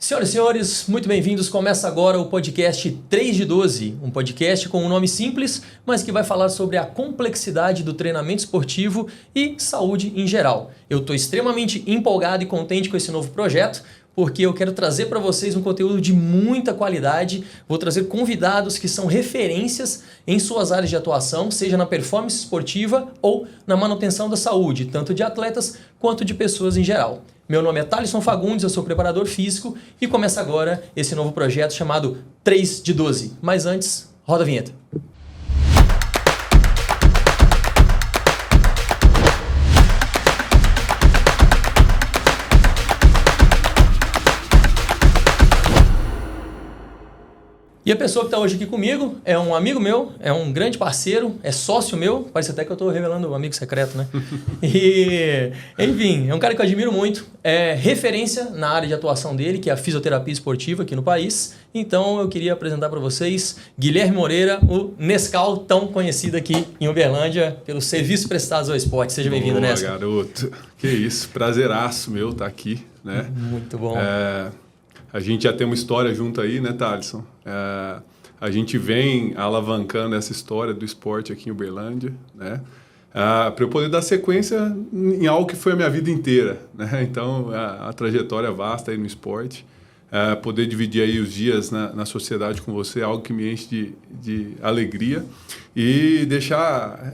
Senhoras e senhores, muito bem-vindos. Começa agora o podcast 3 de 12, um podcast com um nome simples, mas que vai falar sobre a complexidade do treinamento esportivo e saúde em geral. Eu estou extremamente empolgado e contente com esse novo projeto, porque eu quero trazer para vocês um conteúdo de muita qualidade. Vou trazer convidados que são referências em suas áreas de atuação, seja na performance esportiva ou na manutenção da saúde, tanto de atletas quanto de pessoas em geral. Meu nome é Thalisson Fagundes, eu sou preparador físico e começa agora esse novo projeto chamado 3 de 12. Mas antes, roda a vinheta. E a pessoa que está hoje aqui comigo é um amigo meu, é um grande parceiro, é sócio meu, parece até que eu estou revelando um amigo secreto, né? E, enfim, é um cara que eu admiro muito, é referência na área de atuação dele, que é a fisioterapia esportiva aqui no país. Então eu queria apresentar para vocês Guilherme Moreira, o Nescau, tão conhecido aqui em Uberlândia pelos serviços prestados ao esporte. Seja bem-vindo, Nescau. Boa, garoto. Que isso, prazeraço meu estar aqui, né? Muito bom. A gente já tem uma história junto aí, né, Thalisson? A gente vem alavancando essa história do esporte aqui em Uberlândia, né? Para eu poder dar sequência em algo que foi a minha vida inteira, né? Então, a trajetória vasta aí no esporte. Poder dividir aí os dias na sociedade com você é algo que me enche de alegria. E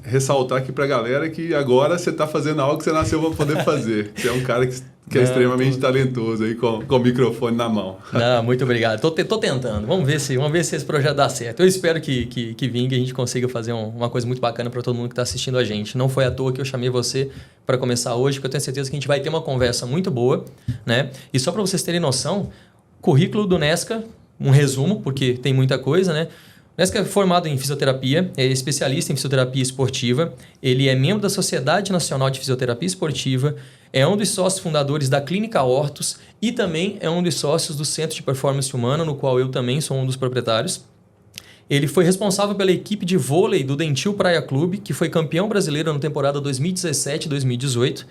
ressaltar aqui para a galera que agora você está fazendo algo que você nasceu para poder fazer. Você é um cara que é extremamente talentoso aí com o microfone na mão. Não, muito obrigado. Tô tentando. Vamos ver se esse projeto dá certo. Eu espero que vingue e a gente consiga fazer uma coisa muito bacana para todo mundo que está assistindo a gente. Não foi à toa que eu chamei você para começar hoje, porque eu tenho certeza que a gente vai ter uma conversa muito boa, né? E só para vocês terem noção, currículo do Nesca, um resumo, porque tem muita coisa, né? O Nesca é formado em fisioterapia, é especialista em fisioterapia esportiva, ele é membro da Sociedade Nacional de Fisioterapia Esportiva, é um dos sócios fundadores da Clínica Hortus e também é um dos sócios do Centro de Performance Humana, no qual eu também sou um dos proprietários. Ele foi responsável pela equipe de vôlei do Dentil Praia Clube, que foi campeão brasileiro na temporada 2017-2018,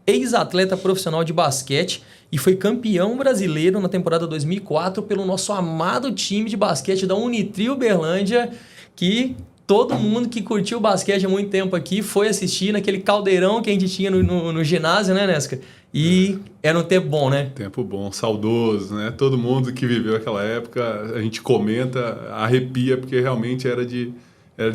ex-atleta profissional de basquete e foi campeão brasileiro na temporada 2004 pelo nosso amado time de basquete da Unitrio Uberlândia, que todo mundo que curtiu basquete há muito tempo aqui foi assistir naquele caldeirão que a gente tinha no ginásio, né, Nesca? E era um tempo bom, né? Tempo bom, saudoso, né? Todo mundo que viveu aquela época, a gente comenta, arrepia, porque realmente era de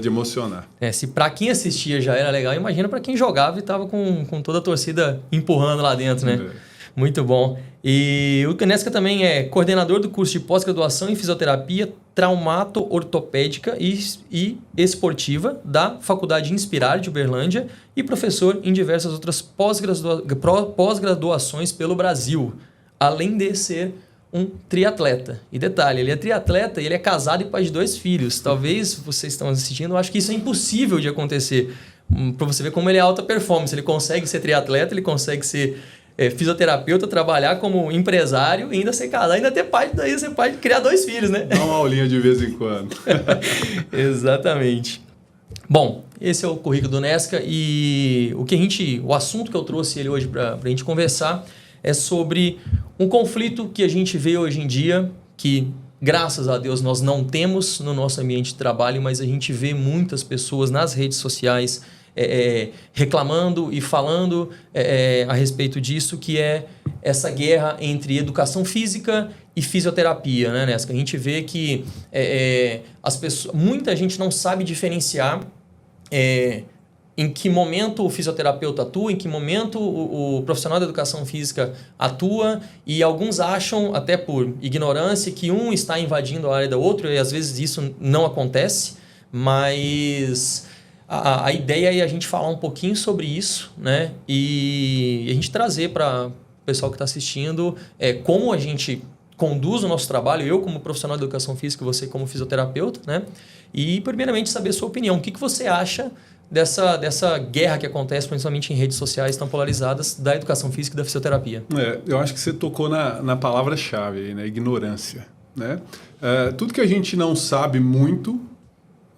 emocionar. Se para quem assistia já era legal, imagina para quem jogava e estava com toda a torcida empurrando lá dentro, né? Muito bom. E o Nesca também é coordenador do curso de pós-graduação em fisioterapia traumato-ortopédica e esportiva da Faculdade Inspirar de Uberlândia e professor em diversas outras pós-graduações pelo Brasil, além de ser um triatleta. E detalhe, ele é triatleta e ele é casado e pai de 2 filhos. Talvez vocês estão assistindo, eu acho que isso é impossível de acontecer. Para você ver como ele é alta performance. Ele consegue ser triatleta, ele consegue ser fisioterapeuta, trabalhar como empresário e ainda ser casado, ainda ter pai, daí ser pai de criar 2 filhos, né? Dá uma aulinha de vez em quando. Exatamente. Bom, esse é o currículo do Nesca e o assunto que eu trouxe ele hoje para a gente conversar é sobre um conflito que a gente vê hoje em dia, que graças a Deus nós não temos no nosso ambiente de trabalho, mas a gente vê muitas pessoas nas redes sociais reclamando e falando a respeito disso, que é essa guerra entre educação física e fisioterapia, né, Nesca? A gente vê que muita gente não sabe diferenciar em que momento o fisioterapeuta atua, em que momento o profissional da educação física atua, e alguns acham, até por ignorância, que um está invadindo a área do outro, e às vezes isso não acontece, mas a ideia é a gente falar um pouquinho sobre isso, né? E a gente trazer para o pessoal que está assistindo como a gente conduz o nosso trabalho, eu como profissional de educação física, você como fisioterapeuta, né? E primeiramente saber a sua opinião. O que você acha dessa guerra que acontece, principalmente em redes sociais tão polarizadas, da educação física e da fisioterapia? Eu acho que você tocou na palavra-chave aí, né? Ignorância, né? Tudo que a gente não sabe muito,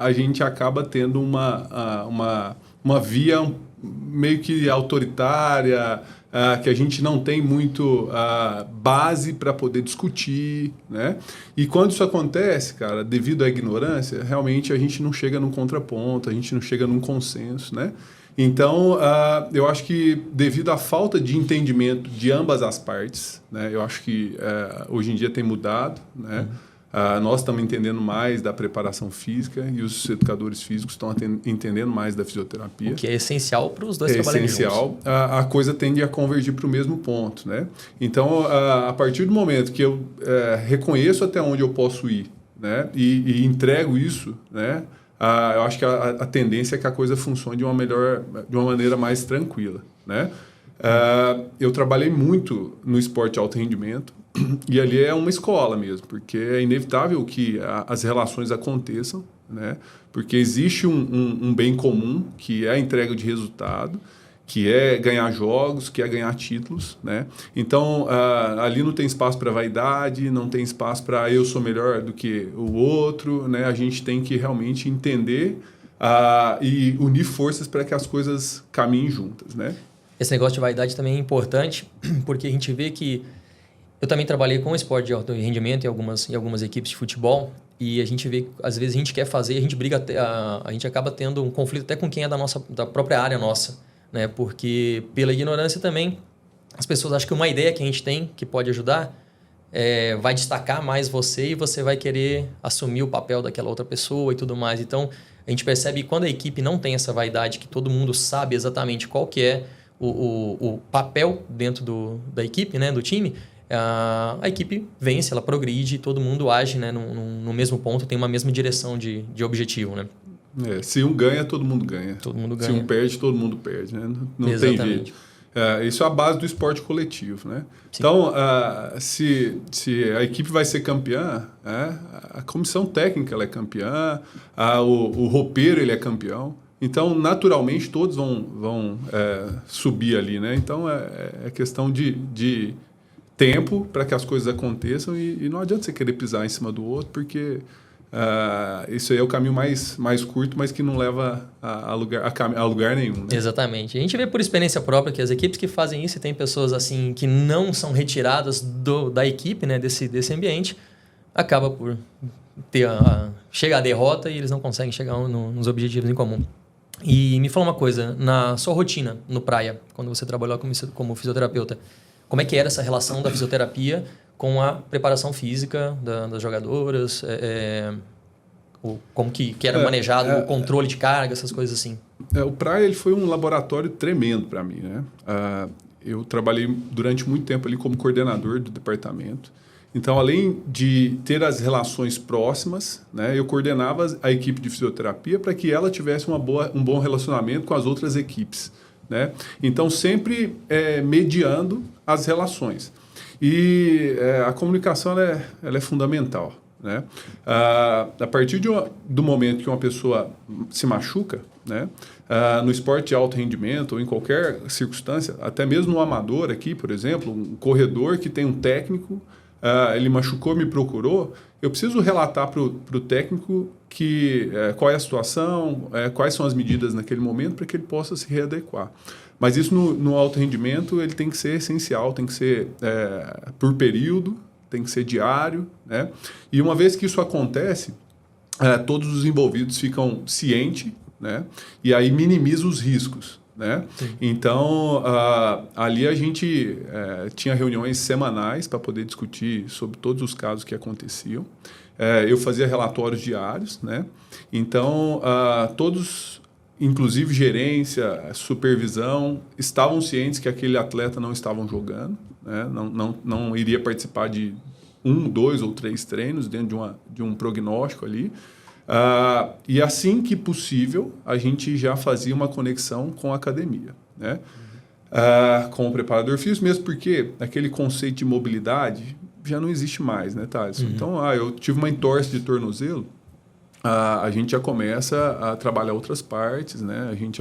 a gente acaba tendo uma via meio que autoritária, que a gente não tem muito base para poder discutir, né? E quando isso acontece, cara, devido à ignorância, realmente a gente não chega num contraponto, a gente não chega num consenso, né? Então, eu acho que devido à falta de entendimento de ambas as partes, né? Eu acho que hoje em dia tem mudado, né? Nós estamos entendendo mais da preparação física e os educadores físicos estão entendendo mais da fisioterapia. O que é essencial para os dois trabalharem juntos. É essencial. A coisa tende a convergir para o mesmo ponto, né? Então, a partir do momento que eu reconheço até onde eu posso ir, né? E entrego isso, né? Eu acho que a tendência é que a coisa funcione de uma maneira mais tranquila, né? Eu trabalhei muito no esporte de alto rendimento e ali é uma escola mesmo, porque é inevitável que as relações aconteçam, né? Porque existe um bem comum, que é a entrega de resultado, que é ganhar jogos, que é ganhar títulos, né? Então, ali não tem espaço para vaidade, não tem espaço para eu sou melhor do que o outro, né? A gente tem que realmente entender e unir forças para que as coisas caminhem juntas, né? Esse negócio de vaidade também é importante, porque a gente vê que... Eu também trabalhei com esporte de alto rendimento em algumas equipes de futebol, e a gente vê que às vezes a gente quer fazer, a gente briga, a gente acaba tendo um conflito até com quem é da própria área nossa, né? Porque pela ignorância também, as pessoas acham que uma ideia que a gente tem que pode ajudar vai destacar mais você e você vai querer assumir o papel daquela outra pessoa e tudo mais. Então, a gente percebe que quando a equipe não tem essa vaidade, que todo mundo sabe exatamente qual que é o papel dentro da equipe, né? Do time, a equipe vence, ela progride e todo mundo age, né? no mesmo ponto, tem uma mesma direção de objetivo, né? Se um ganha, todo mundo ganha. Todo mundo ganha. Se um perde, todo mundo perde, né? Não tem jeito. Isso é a base do esporte coletivo, né? Sim. Então, se a equipe vai ser campeã, a comissão técnica ela é campeã, o roupeiro ele é campeão. Então, naturalmente, todos vão subir ali, né? Então, é questão de tempo para que as coisas aconteçam e não adianta você querer pisar em cima do outro, porque isso aí é o caminho mais curto, mas que não leva a lugar nenhum, né? Exatamente. A gente vê por experiência própria que as equipes que fazem isso, e tem pessoas assim que não são retiradas da equipe, né, desse ambiente, acaba por chegar à derrota e eles não conseguem chegar nos objetivos em comum. E me fala uma coisa, na sua rotina no Praia, quando você trabalhou como fisioterapeuta, como é que era essa relação da fisioterapia com a preparação física das jogadoras? Como que era manejado o controle de carga, essas coisas assim? O Praia ele foi um laboratório tremendo para mim, né? Eu trabalhei durante muito tempo ali como coordenador do departamento. Então, além de ter as relações próximas, né, eu coordenava a equipe de fisioterapia para que ela tivesse um bom relacionamento com as outras equipes, né? Então, sempre mediando as relações. E a comunicação ela é fundamental, né? A partir do momento que uma pessoa se machuca, né, no esporte de alto rendimento ou em qualquer circunstância, até mesmo no amador aqui, por exemplo, um corredor que tem um técnico, ele machucou, me procurou, eu preciso relatar para o técnico qual é a situação, quais são as medidas naquele momento para que ele possa se readequar. Mas isso no alto rendimento ele tem que ser essencial, tem que ser por período, tem que ser diário, né? E uma vez que isso acontece, todos os envolvidos ficam cientes, né? E aí minimiza os riscos, né? Então, ali a gente tinha reuniões semanais para poder discutir sobre todos os casos que aconteciam. Eu fazia relatórios diários, né? Então, todos, inclusive gerência, supervisão, estavam cientes que aquele atleta não estava jogando, né? Não iria participar de 1, 2 ou 3 treinos dentro de um prognóstico ali. E assim que possível, a gente já fazia uma conexão com a academia, né? Com o preparador físico, mesmo porque aquele conceito de mobilidade já não existe mais, né, Thales? Uhum. Então, eu tive uma entorse de tornozelo, a gente já começa a trabalhar outras partes, né? A gente,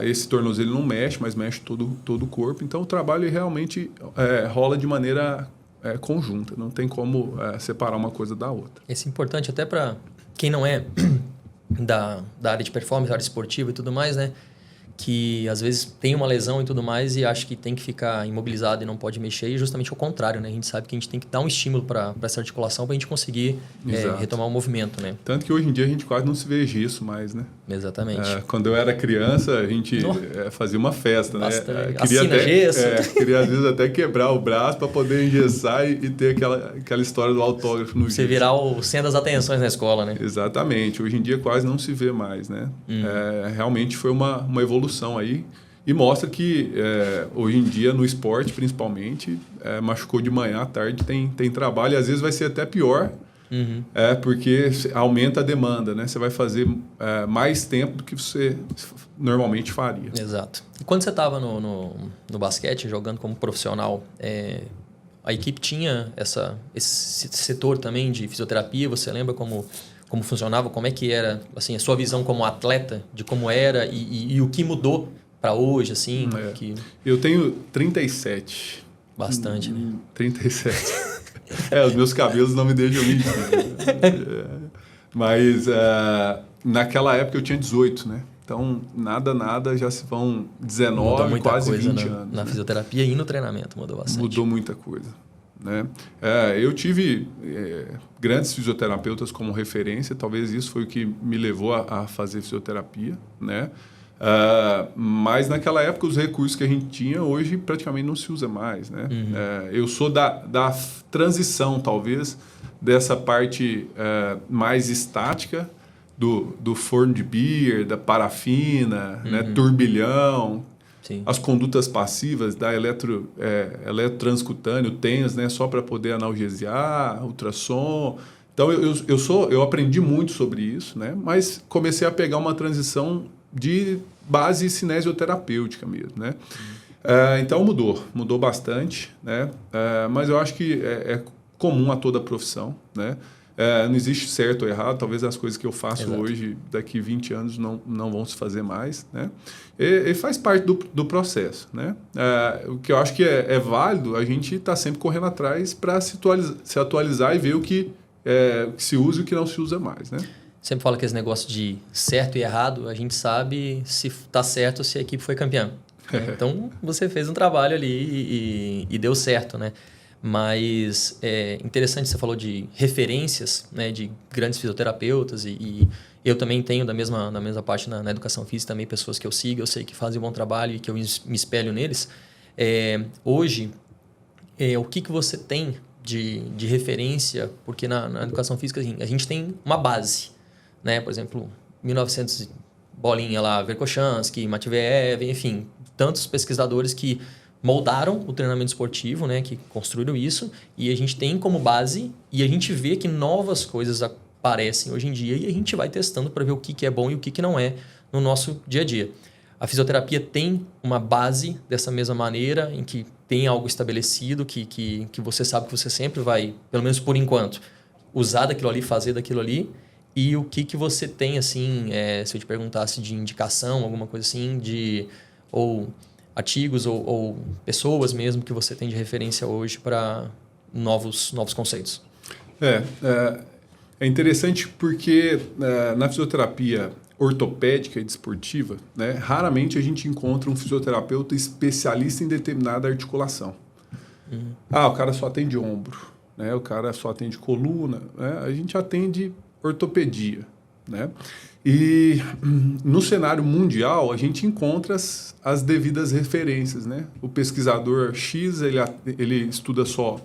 esse tornozelo não mexe, mas mexe todo o corpo. Então, o trabalho realmente rola de maneira conjunta, não tem como separar uma coisa da outra. Isso é importante até para quem não é da área de performance, da área esportiva e tudo mais, né? que às vezes tem uma lesão e tudo mais e acha que tem que ficar imobilizado e não pode mexer, e justamente o contrário, né? A gente sabe que a gente tem que dar um estímulo para essa articulação para a gente conseguir retomar o movimento, né? Tanto que hoje em dia a gente quase não se vê isso mais, né? Exatamente. Quando eu era criança, a gente fazia uma festa, bastante, né? Assina gesso. Queria às vezes até quebrar o braço para poder engessar e ter aquela história do autógrafo no Você virar o centro das atenções na escola, né? Exatamente. Hoje em dia quase não se vê mais, né? Realmente foi uma evolução aí e mostra que hoje em dia no esporte principalmente machucou de manhã à tarde tem trabalho e às vezes vai ser até pior porque aumenta a demanda, né? Você vai fazer mais tempo do que você normalmente faria. Exato. E quando você estava no basquete jogando como profissional, a equipe tinha esse setor também de fisioterapia? Você lembra como funcionava, como é que era, assim, a sua visão como atleta, de como era e o que mudou para hoje, assim? Eu tenho 37. Bastante, né? 37. Os meus cabelos não me deixam mentir. Mas naquela época eu tinha 18, né? Então, nada, já se vão 19, quase 20 anos. Na fisioterapia e no treinamento mudou bastante. Mudou muita coisa. Né? Eu tive grandes fisioterapeutas como referência, talvez isso foi o que me levou a fazer fisioterapia, né? Mas naquela época os recursos que a gente tinha hoje praticamente não se usa mais, né? Eu sou da transição talvez dessa parte mais estática do forno de beer, da parafina, né? Turbilhão. Sim. As condutas passivas da eletrotranscutâneo, TENS, né, só para poder analgesiar, ultrassom. Então, eu aprendi muito sobre isso, né, mas comecei a pegar uma transição de base cinesioterapêutica mesmo. Né? Então, mudou bastante, né, mas eu acho que é comum a toda a profissão, né? Não existe certo ou errado, talvez as coisas que eu faço hoje, daqui 20 anos, não vão se fazer mais, né? E faz parte do processo, né? O que eu acho que é válido, a gente está sempre correndo atrás para se atualizar e ver o que se usa e o que não se usa mais, né? Sempre fala que esse negócio de certo e errado, a gente sabe se está certo se a equipe foi campeã. Então, você fez um trabalho ali e deu certo, né? Mas é interessante, você falou de referências, né, de grandes fisioterapeutas e eu também tenho da mesma parte na educação física também pessoas que eu sigo, eu sei que fazem um bom trabalho e que eu me espelho neles. Hoje, o que você tem de referência? Porque na educação física assim, a gente tem uma base, né? Por exemplo, 1900 bolinha lá, Verkhoshansky, Matveev, enfim, tantos pesquisadores que moldaram o treinamento esportivo, né, que construíram isso, e a gente tem como base, e a gente vê que novas coisas aparecem hoje em dia, e a gente vai testando para ver o que é bom e o que não é no nosso dia a dia. A fisioterapia tem uma base dessa mesma maneira, em que tem algo estabelecido, que você sabe que você sempre vai, pelo menos por enquanto, usar daquilo ali, fazer daquilo ali, e o que você tem, assim, se eu te perguntasse de indicação, alguma coisa assim, ou artigos ou pessoas mesmo que você tem de referência hoje para novos conceitos? É interessante porque na fisioterapia ortopédica e desportiva, né, raramente a gente encontra um fisioterapeuta especialista em determinada articulação. O cara só atende ombro, né, o cara só atende coluna, né, a gente atende ortopedia, né? E no cenário mundial a gente encontra as devidas referências, né? O pesquisador X ele estuda só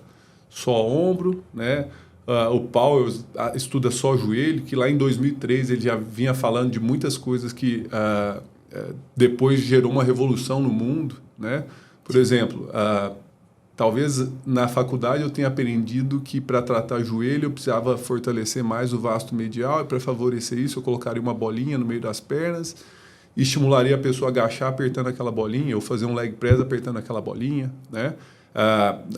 ombro, né? O Powell estuda só joelho, que lá em 2003 ele já vinha falando de muitas coisas que depois gerou uma revolução no mundo, né? Por exemplo, talvez na faculdade eu tenha aprendido que para tratar joelho eu precisava fortalecer mais o vasto medial, e para favorecer isso eu colocaria uma bolinha no meio das pernas e estimularia a pessoa a agachar apertando aquela bolinha, ou fazer um leg press apertando aquela bolinha, né?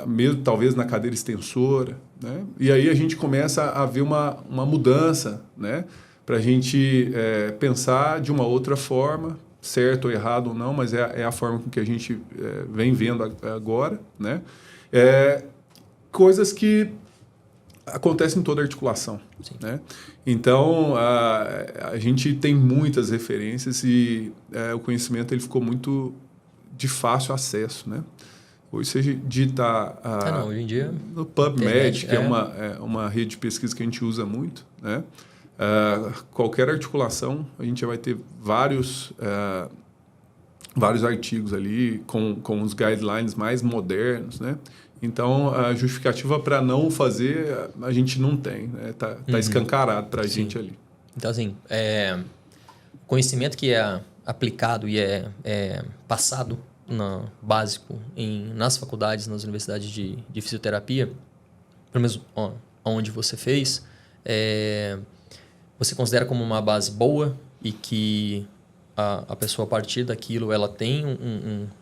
Mesmo talvez na cadeira extensora, né? E aí a gente começa a ver uma mudança, né? Para a gente pensar de uma outra forma, certo ou errado ou não, mas é a forma com que a gente vem vendo agora, né? Coisas que acontece em toda articulação, né? Então, a gente tem muitas referências e o conhecimento ele ficou muito de fácil acesso, né? Hoje você digita hoje em dia, no PubMed, internet, que é uma rede de pesquisa que a gente usa muito, né? Qualquer articulação, a gente já vai ter vários artigos ali com os guidelines mais modernos, né? Então, a justificativa para não fazer, a gente não tem, né? Tá escancarado para a gente ali. Então, assim, o conhecimento que é aplicado e é passado básico nas faculdades, nas universidades de fisioterapia, pelo menos onde você fez, você considera como uma base boa e que a pessoa, a partir daquilo, ela tem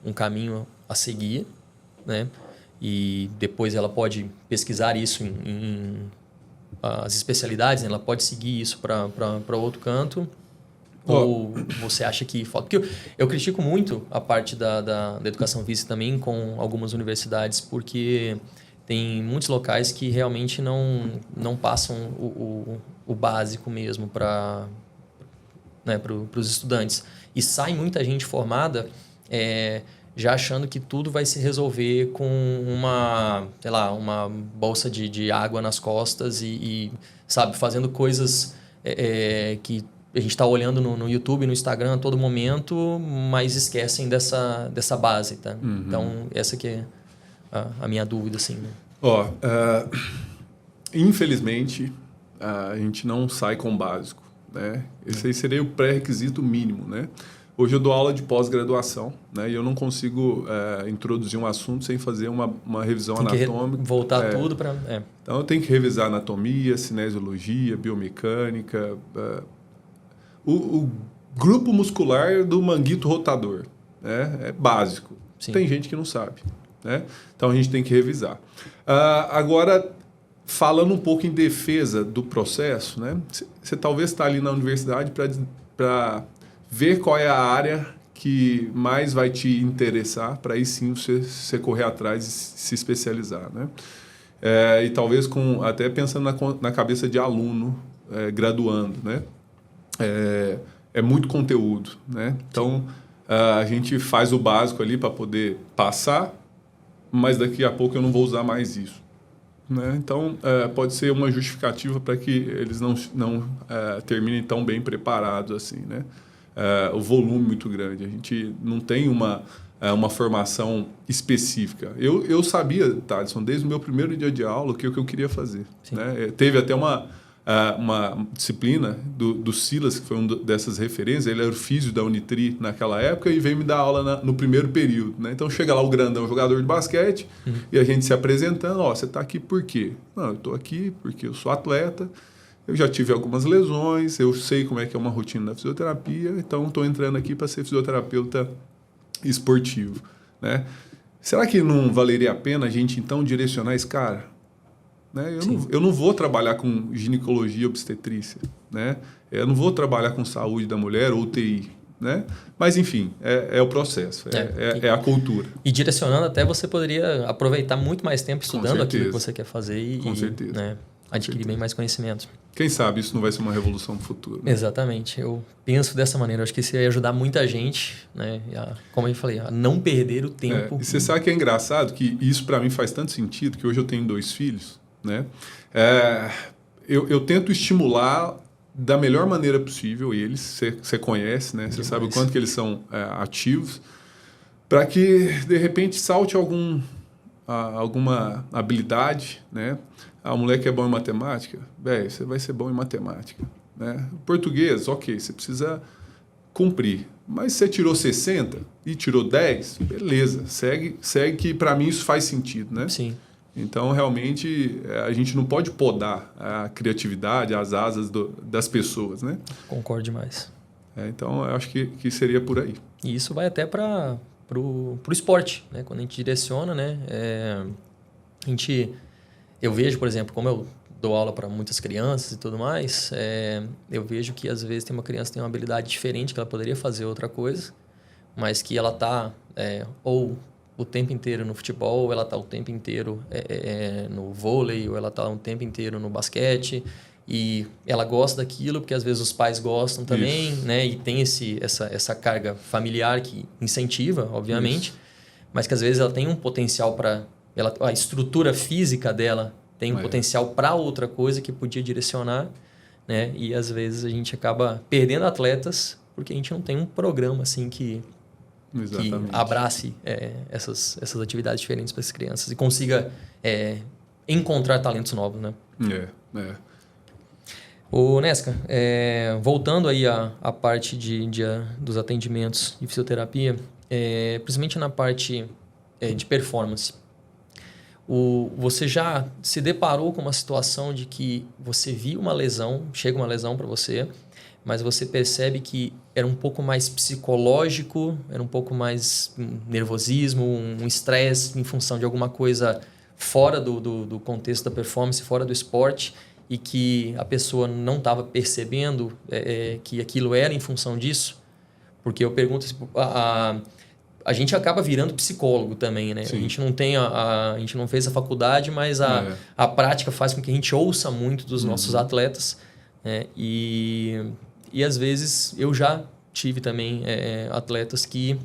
um caminho a seguir, né? E depois ela pode pesquisar isso em as especialidades, né? Ela pode seguir isso para outro canto. Ou você acha que falta? Porque eu critico muito a parte da educação física também com algumas universidades, porque tem muitos locais que realmente não passam o básico mesmo para os estudantes. E sai muita gente formada já achando que tudo vai se resolver com uma bolsa de água nas costas e sabe, fazendo coisas que a gente está olhando no YouTube, no Instagram a todo momento, mas esquecem dessa base, tá? Uhum. Então, essa que é a minha dúvida, assim. Né? Infelizmente, a gente não sai com o básico, né? Esse aí seria o pré-requisito mínimo, né? Hoje eu dou aula de pós-graduação, né? E eu não consigo introduzir um assunto sem fazer uma revisão anatômica. Voltar tudo para... Então, eu tenho que revisar anatomia, cinesiologia, biomecânica... O grupo muscular do manguito rotador, né? É básico. Sim. Tem gente que não sabe, né? Então, a gente tem que revisar. Agora, falando um pouco em defesa do processo, né? Você talvez está ali na universidade para ver qual é a área que mais vai te interessar, para aí sim você correr atrás e se especializar, né? E talvez até pensando na cabeça de aluno graduando, né? É muito conteúdo, né? Então, a gente faz o básico ali para poder passar, mas daqui a pouco eu não vou usar mais isso, né? Então, pode ser uma justificativa para que eles não terminem tão bem preparados assim, né? O volume muito grande. A gente não tem uma formação específica. Eu sabia, Thaleson, desde o meu primeiro dia de aula, o que eu queria fazer, né? Teve até uma disciplina do Silas, que foi dessas referências. Ele era o físio da Unitri naquela época e veio me dar aula no primeiro período, né? Então chega lá o grandão, jogador de basquete, e a gente se apresentando. Você está aqui por quê? Não, eu estou aqui porque eu sou atleta, eu já tive algumas lesões, eu sei como é que é uma rotina da fisioterapia, então estou entrando aqui para ser fisioterapeuta esportivo, né? Será que não valeria a pena a gente então direcionar esse cara? Né? Eu não vou trabalhar com ginecologia e obstetrícia, né? Eu não vou trabalhar com saúde da mulher ou UTI, né? Mas, enfim, é o processo, é a cultura. E direcionando até, você poderia aproveitar muito mais tempo estudando aquilo que você quer fazer com certeza. Né, adquirir bem mais conhecimento. Quem sabe isso não vai ser uma revolução no futuro. Né? Exatamente. Eu penso dessa maneira. Acho que isso ia ajudar muita gente, né? Como eu falei, a não perder o tempo. E você sabe que é engraçado que isso para mim faz tanto sentido, que hoje eu tenho 2 filhos, né? Eu tento estimular da melhor maneira possível eles, você conhece, né? Você sabe o quanto que eles são ativos, para que de repente salte alguma habilidade, né? A mulher que é bom em matemática, você vai ser bom em matemática, né? Português, ok, você precisa cumprir, mas você tirou 60 e tirou 10, beleza, segue que para mim isso faz sentido, né? Sim. Então, realmente, a gente não pode podar a criatividade, as asas das pessoas, né? Concordo demais. Então, eu acho que seria por aí. E isso vai até para o esporte, né? Quando a gente direciona, né? Eu vejo, por exemplo, como eu dou aula para muitas crianças e tudo mais, eu vejo que, às vezes, uma criança tem uma habilidade diferente, que ela poderia fazer outra coisa, mas que ela está ou o tempo inteiro no futebol, ou ela está o tempo inteiro no vôlei, ou ela está o tempo inteiro no basquete, e ela gosta daquilo porque às vezes os pais gostam também, né? E tem essa carga familiar que incentiva, obviamente, mas que às vezes ela tem um potencial para... A estrutura física dela tem um potencial para outra coisa que podia direcionar, né? E às vezes a gente acaba perdendo atletas porque a gente não tem um programa assim que abrace essas atividades diferentes para as crianças e consiga encontrar talentos novos, né? Ô, Nesca, voltando aí à parte dos atendimentos de fisioterapia, principalmente na parte de performance, você já se deparou com uma situação de que você viu uma lesão, chega uma lesão para você, mas você percebe que era um pouco mais psicológico, era um pouco mais nervosismo, um estresse em função de alguma coisa fora do contexto da performance, fora do esporte, e que a pessoa não estava percebendo que aquilo era em função disso? Porque eu pergunto, a gente acaba virando psicólogo também, né? Sim. A gente não tem a gente não fez a faculdade, mas a prática faz com que a gente ouça muito dos nossos atletas, né? E às vezes eu já tive também atletas que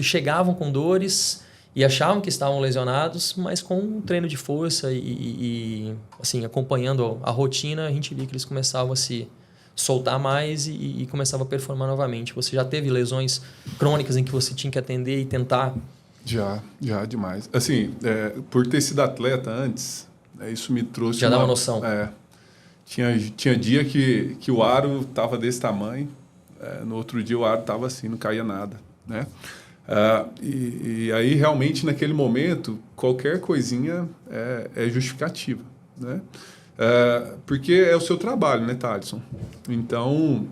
chegavam com dores e achavam que estavam lesionados, mas com um treino de força e assim, acompanhando a rotina, a gente via que eles começavam a se soltar mais e começava a performar novamente. Você já teve lesões crônicas em que você tinha que atender e tentar? Já demais. Assim, por ter sido atleta antes, isso me trouxe... Já dá uma noção. Tinha dia que o aro estava desse tamanho, no outro dia o aro estava assim, não caía nada, né? E aí, realmente, naquele momento, qualquer coisinha é justificativa, né? Porque é o seu trabalho, né, Thaleson? Então,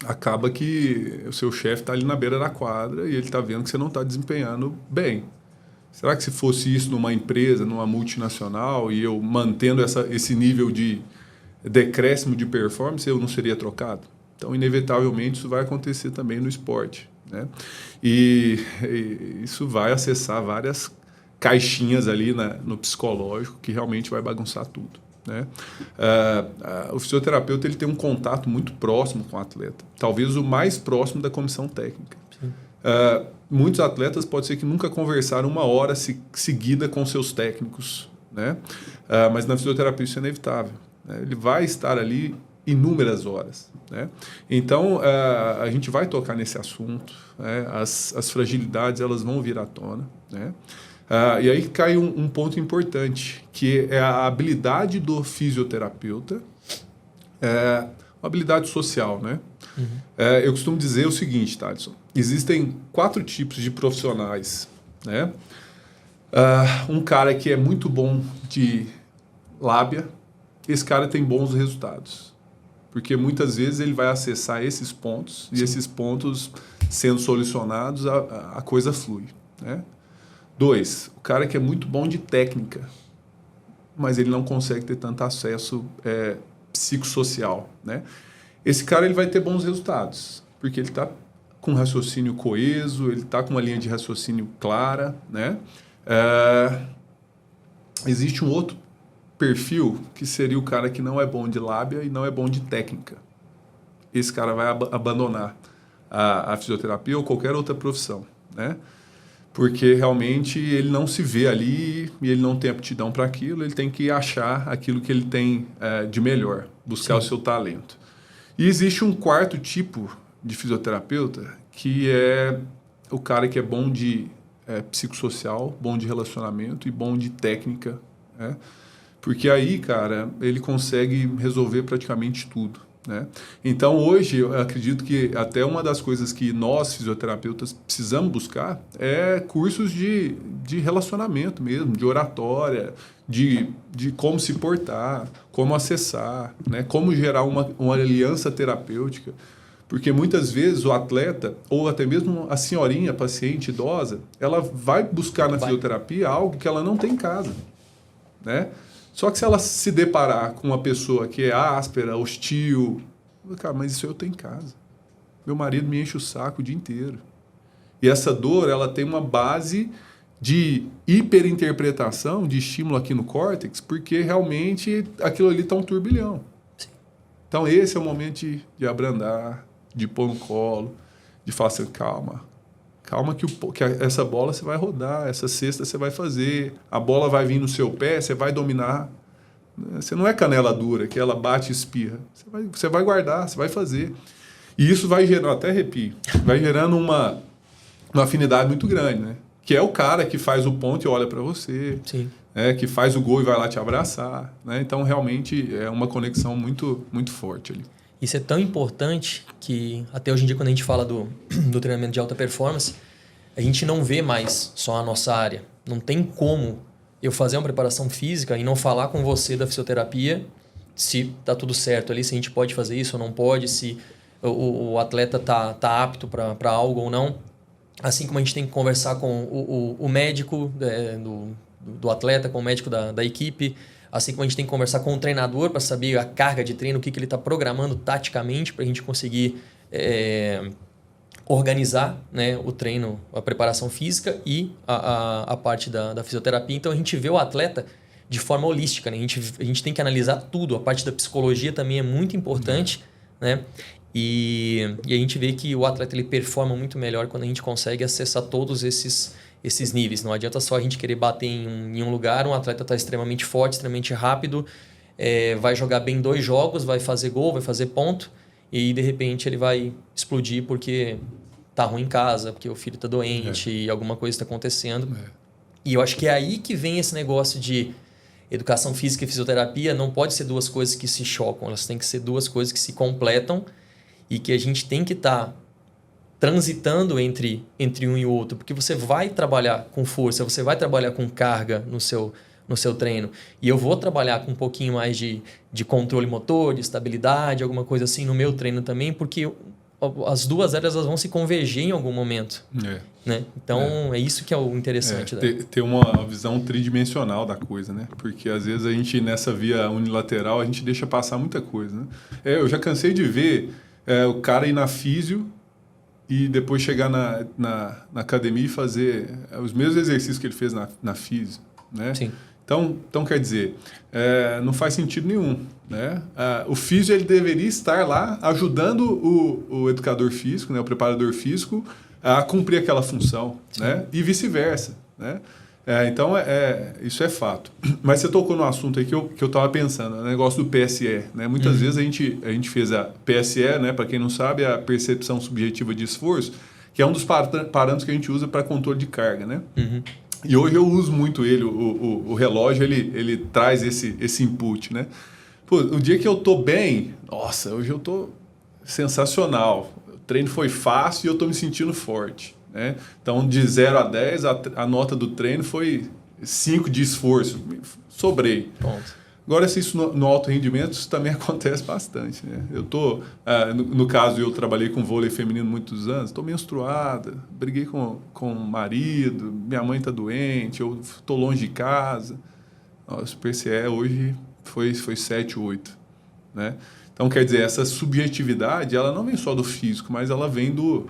acaba que o seu chefe está ali na beira da quadra e ele está vendo que você não está desempenhando bem. Será que se fosse isso numa empresa, numa multinacional, e eu mantendo esse nível de decréscimo de performance, eu não seria trocado? Então, inevitavelmente, isso vai acontecer também no esporte, né? E isso vai acessar várias caixinhas ali no psicológico que realmente vai bagunçar tudo, né? O fisioterapeuta ele tem um contato muito próximo com o atleta, talvez o mais próximo da comissão técnica. Muitos atletas pode ser que nunca conversaram uma hora seguida com seus técnicos, né? Mas na fisioterapia isso é inevitável, né? Ele vai estar ali inúmeras horas, né? Então a gente vai tocar nesse assunto, né? As fragilidades elas vão vir à tona, né? E aí cai um ponto importante, que é a habilidade do fisioterapeuta, uma habilidade social, né? Eu costumo dizer o seguinte, Thaleson, existem 4 tipos de profissionais, né? Um cara que é muito bom de lábia, esse cara tem bons resultados, porque muitas vezes ele vai acessar esses pontos, e esses pontos sendo solucionados, a coisa flui, né? 2, o cara que é muito bom de técnica, mas ele não consegue ter tanto acesso psicossocial, né? Esse cara ele vai ter bons resultados, porque ele está com um raciocínio coeso, ele está com uma linha de raciocínio clara, né? Existe um outro perfil que seria o cara que não é bom de lábia e não é bom de técnica. Esse cara vai abandonar a fisioterapia ou qualquer outra profissão, né? Porque realmente ele não se vê ali e ele não tem aptidão para aquilo, ele tem que achar aquilo que ele tem de melhor, buscar o seu talento. E existe um 4º tipo de fisioterapeuta, que é o cara que é bom de psicossocial, bom de relacionamento e bom de técnica, né? Porque aí, cara, ele consegue resolver praticamente tudo, né? Então, hoje, eu acredito que até uma das coisas que nós, fisioterapeutas, precisamos buscar é cursos de relacionamento mesmo, de oratória, de como se portar, como acessar, né? Como gerar uma aliança terapêutica. Porque muitas vezes o atleta, ou até mesmo a senhorinha, a paciente idosa, ela vai buscar na fisioterapia algo que ela não tem em casa, né? Só que se ela se deparar com uma pessoa que é áspera, hostil, cara, mas isso eu tenho em casa. Meu marido me enche o saco o dia inteiro. E essa dor, ela tem uma base de hiperinterpretação, de estímulo aqui no córtex, porque realmente aquilo ali está um turbilhão. Sim. Então esse é o momento de abrandar, de pôr no colo, de falar assim, calma que essa bola você vai rodar, essa cesta você vai fazer, a bola vai vir no seu pé, você vai dominar. Você não é canela dura, que ela bate e espirra. Você vai guardar, você vai fazer. E isso vai gerando, até arrepio, vai gerando uma afinidade muito grande, né? Que é o cara que faz o ponto e olha para você, Sim. Que faz o gol e vai lá te abraçar, né? Então, realmente, é uma conexão muito, muito forte ali. Isso é tão importante que até hoje em dia, quando a gente fala do treinamento de alta performance, a gente não vê mais só a nossa área. Não tem como eu fazer uma preparação física e não falar com você da fisioterapia se tá tudo certo ali, se a gente pode fazer isso ou não pode, se o atleta tá apto para algo ou não. Assim como a gente tem que conversar com o médico do atleta, com o médico da equipe, assim como a gente tem que conversar com o treinador para saber a carga de treino, o que ele está programando taticamente para a gente conseguir organizar, né, o treino, a preparação física e a parte da fisioterapia. Então a gente vê o atleta de forma holística, né? A gente tem que analisar tudo. A parte da psicologia também é muito importante, né? E a gente vê que o atleta ele performa muito melhor quando a gente consegue acessar todos esses níveis. Não adianta só a gente querer bater em um lugar, um atleta está extremamente forte, extremamente rápido, vai jogar bem 2 jogos, vai fazer gol, vai fazer ponto, e de repente ele vai explodir porque tá ruim em casa, porque o filho tá doente e alguma coisa está acontecendo. E eu acho que é aí que vem esse negócio de educação física e fisioterapia. Não pode ser 2 coisas que se chocam, elas têm que ser 2 coisas que se completam e que a gente tem que estar transitando entre um e o outro, porque você vai trabalhar com força, você vai trabalhar com carga no seu treino, e eu vou trabalhar com um pouquinho mais de controle motor, de estabilidade, alguma coisa assim no meu treino também, porque as 2 áreas elas vão se converger em algum momento. Né? Então, é isso que é o interessante. Ter uma visão tridimensional da coisa, né? Porque às vezes a gente, nessa via unilateral, a gente deixa passar muita coisa, né? Eu já cansei de ver o cara ir na físio e depois chegar na academia e fazer os mesmos exercícios que ele fez na físio, né? Sim. Então quer dizer, não faz sentido nenhum, né? O físio ele deveria estar lá ajudando o educador físico, né? O preparador físico a cumprir aquela função, né? E vice-versa, né? Então, isso é fato. Mas você tocou no assunto aí que eu estava pensando, o negócio do PSE. Né? Muitas vezes a gente fez a PSE, né? Para quem não sabe, a percepção subjetiva de esforço, que é um dos parâmetros que a gente usa para controle de carga. Né? E hoje eu uso muito ele, o relógio, ele traz esse input. Né? Pô, o dia que eu estou bem, nossa, hoje eu estou sensacional. O treino foi fácil e eu estou me sentindo forte. Né? Então, de 0 a 10, a nota do treino foi 5 de esforço. Sobrei. Ponto. Agora, se isso no alto rendimento, isso também acontece bastante. Né? Eu estou, no caso, eu trabalhei com vôlei feminino muitos anos, estou menstruada, briguei com o marido, minha mãe está doente, eu estou longe de casa. Nossa, o PCE hoje foi 7, 8. Né? Então, quer dizer, essa subjetividade, ela não vem só do físico, mas ela vem do...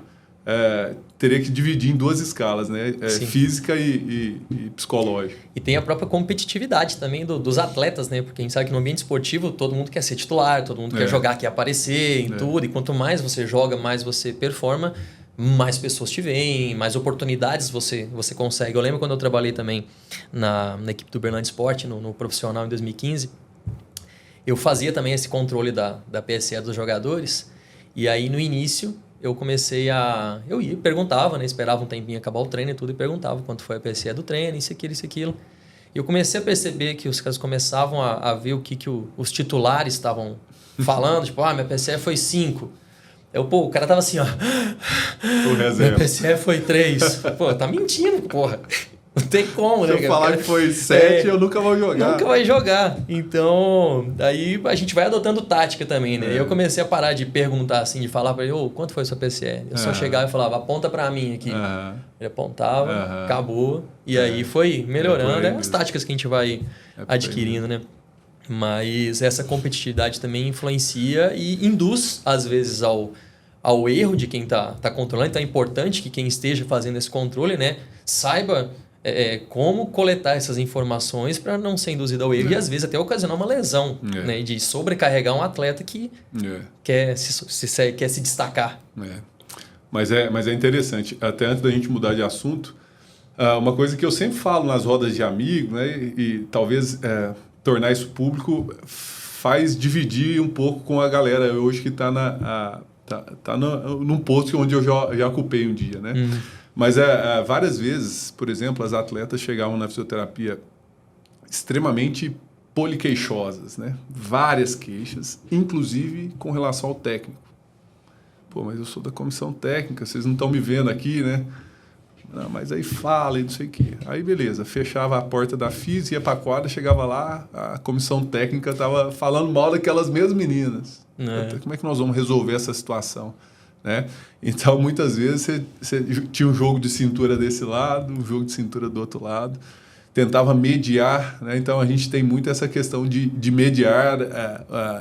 teria que dividir em 2 escalas, né? Física e psicológica. E tem a própria competitividade também dos atletas, né? Porque a gente sabe que no ambiente esportivo todo mundo quer ser titular, todo mundo quer jogar, quer aparecer em tudo. E quanto mais você joga, mais você performa, mais pessoas te veem, mais oportunidades você consegue. Eu lembro quando eu trabalhei também na equipe do Uberlândia Sport, no profissional em 2015, eu fazia também esse controle da PSE dos jogadores. E aí no início... eu comecei eu ia, perguntava, né? Esperava um tempinho acabar o treino e tudo, e perguntava quanto foi a PSE do treino, isso, aquilo. E eu comecei a perceber que os caras começavam a ver o que os titulares estavam falando. Tipo, minha PSE foi 5. O cara tava assim, ó. Minha PSE foi 3. Pô, tá mentindo, porra. Não tem como, né? Se eu falar que foi 7, eu nunca vou jogar. Nunca vai jogar. Então, aí a gente vai adotando tática também, né? Eu comecei a parar de perguntar, assim, de falar pra ele, quanto foi sua PSE? Eu só chegava e falava, aponta pra mim aqui. Ele apontava, acabou. E aí foi melhorando. As táticas que a gente vai adquirindo, né? Mas essa competitividade também influencia e induz, às vezes, ao ao erro de quem está controlando. Então é importante que quem esteja fazendo esse controle, né, saiba como coletar essas informações para não ser induzido ao erro e às vezes até ocasionar uma lesão, né, de sobrecarregar um atleta que quer se destacar. Mas é interessante, até antes da gente mudar de assunto, uma coisa que eu sempre falo nas rodas de amigos, né, e talvez tornar isso público faz dividir um pouco com a galera hoje que está num posto onde eu já ocupei um dia, né? Mas várias vezes, por exemplo, as atletas chegavam na fisioterapia extremamente poliqueixosas, né? Várias queixas, inclusive com relação ao técnico. Pô, mas eu sou da comissão técnica, vocês não estão me vendo aqui, né? Não, mas aí fala e não sei o quê. Aí beleza, fechava a porta da FIS, ia para a quadra, chegava lá, a comissão técnica estava falando mal daquelas mesmas meninas. Como é que nós vamos resolver essa situação? Né? Então, muitas vezes, você tinha um jogo de cintura desse lado, um jogo de cintura do outro lado, tentava mediar, né? Então a gente tem muito essa questão de mediar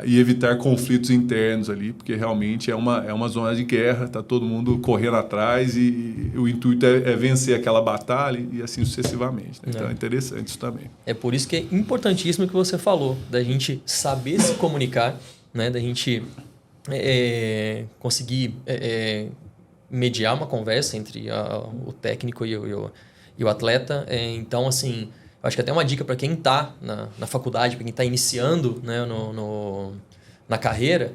e evitar conflitos internos ali, porque realmente é uma zona de guerra, está todo mundo correndo atrás e o intuito é vencer aquela batalha e assim sucessivamente, né? Então é interessante isso também. É por isso que é importantíssimo o que você falou, da gente saber se comunicar, né? Da gente conseguir mediar uma conversa entre o técnico e o atleta. Então, assim, acho que até uma dica para quem está na faculdade, para quem está iniciando, né, na carreira,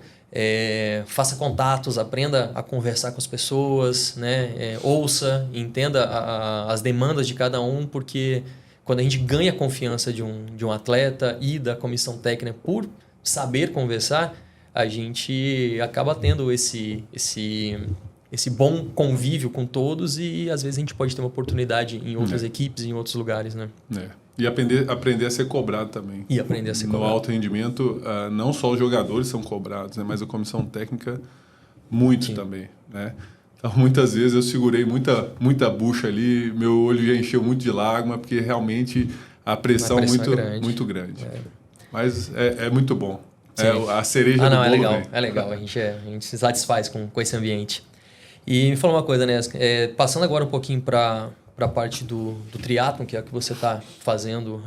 faça contatos, aprenda a conversar com as pessoas, né, ouça, entenda as demandas de cada um, porque quando a gente ganha a confiança de um atleta e da comissão técnica por saber conversar, a gente acaba tendo esse bom convívio com todos e às vezes a gente pode ter uma oportunidade em outras equipes, em outros lugares, né? E aprender a ser cobrado também. E aprender a ser cobrado. No alto rendimento, não só os jogadores são cobrados, né, mas a comissão técnica muito também, né? Então, muitas vezes eu segurei muita bucha ali, meu olho já encheu muito de lágrima, porque realmente a pressão é muito grande. Mas é muito bom. A cereja do bolo. É legal. A gente se satisfaz com esse ambiente. E me fala uma coisa, Nes, passando agora um pouquinho para a parte do triatlon, que é o que você está fazendo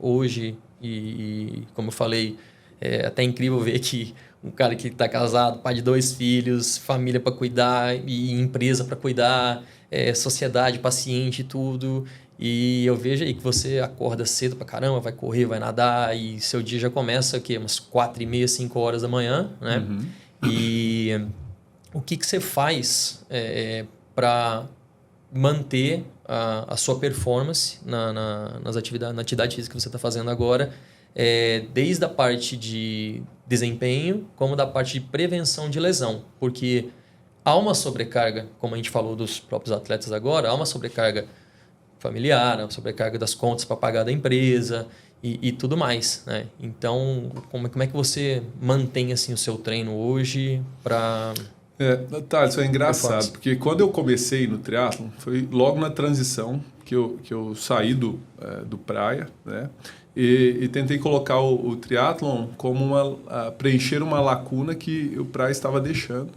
hoje, e como eu falei, é até incrível ver que um cara que está casado, pai de 2 filhos, família para cuidar e empresa para cuidar, sociedade, paciente e tudo. E eu vejo aí que você acorda cedo pra caramba, vai correr, vai nadar e seu dia já começa o quê? Umas 4h30, 5 horas da manhã, né? E o que você faz para manter a sua performance na atividade física que você está fazendo agora, desde a parte de desempenho como da parte de prevenção de lesão? Porque há uma sobrecarga, como a gente falou dos próprios atletas agora, há uma sobrecarga familiar, a sobrecarga das contas para pagar da empresa e tudo mais, né? Então, como é que você mantém assim o seu treino hoje para... Isso é engraçado, porque quando eu comecei no triatlon, foi logo na transição que eu saí do praia, né? E tentei colocar o triatlon como preencher uma lacuna que o praia estava deixando,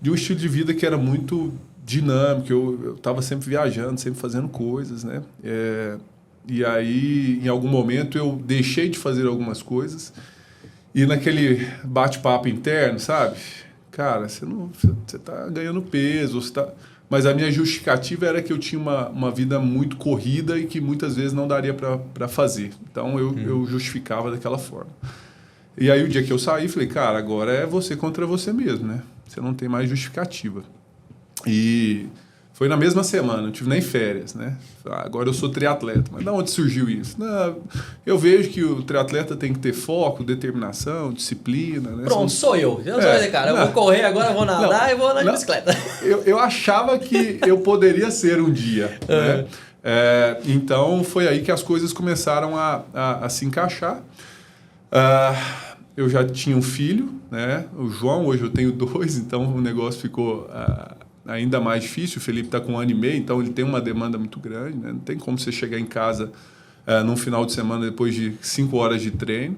de um estilo de vida que era muito dinâmico, eu estava sempre viajando, sempre fazendo coisas, né? E aí, em algum momento, eu deixei de fazer algumas coisas e naquele bate-papo interno, sabe? Cara, você está ganhando peso, mas a minha justificativa era que eu tinha uma vida muito corrida e que muitas vezes não daria para fazer. Então, eu justificava daquela forma. E aí, o dia que eu saí, falei, cara, agora é você contra você mesmo, né? Você não tem mais justificativa. E foi na mesma semana, não tive nem férias, né? Agora eu sou triatleta. Mas de onde surgiu isso? Não, eu vejo que o triatleta tem que ter foco, determinação, disciplina, né? Pronto, sou eu. Eu sou esse cara. Eu vou correr agora, vou nadar e vou andar de bicicleta. Eu achava que eu poderia ser um dia, né? Então foi aí que as coisas começaram a se encaixar. Eu já tinha um filho, né? O João, hoje eu tenho 2, então o negócio ficou ainda mais difícil. O Felipe está com 1 ano e meio, então ele tem uma demanda muito grande, né? Não tem como você chegar em casa num final de semana depois de 5 horas de treino.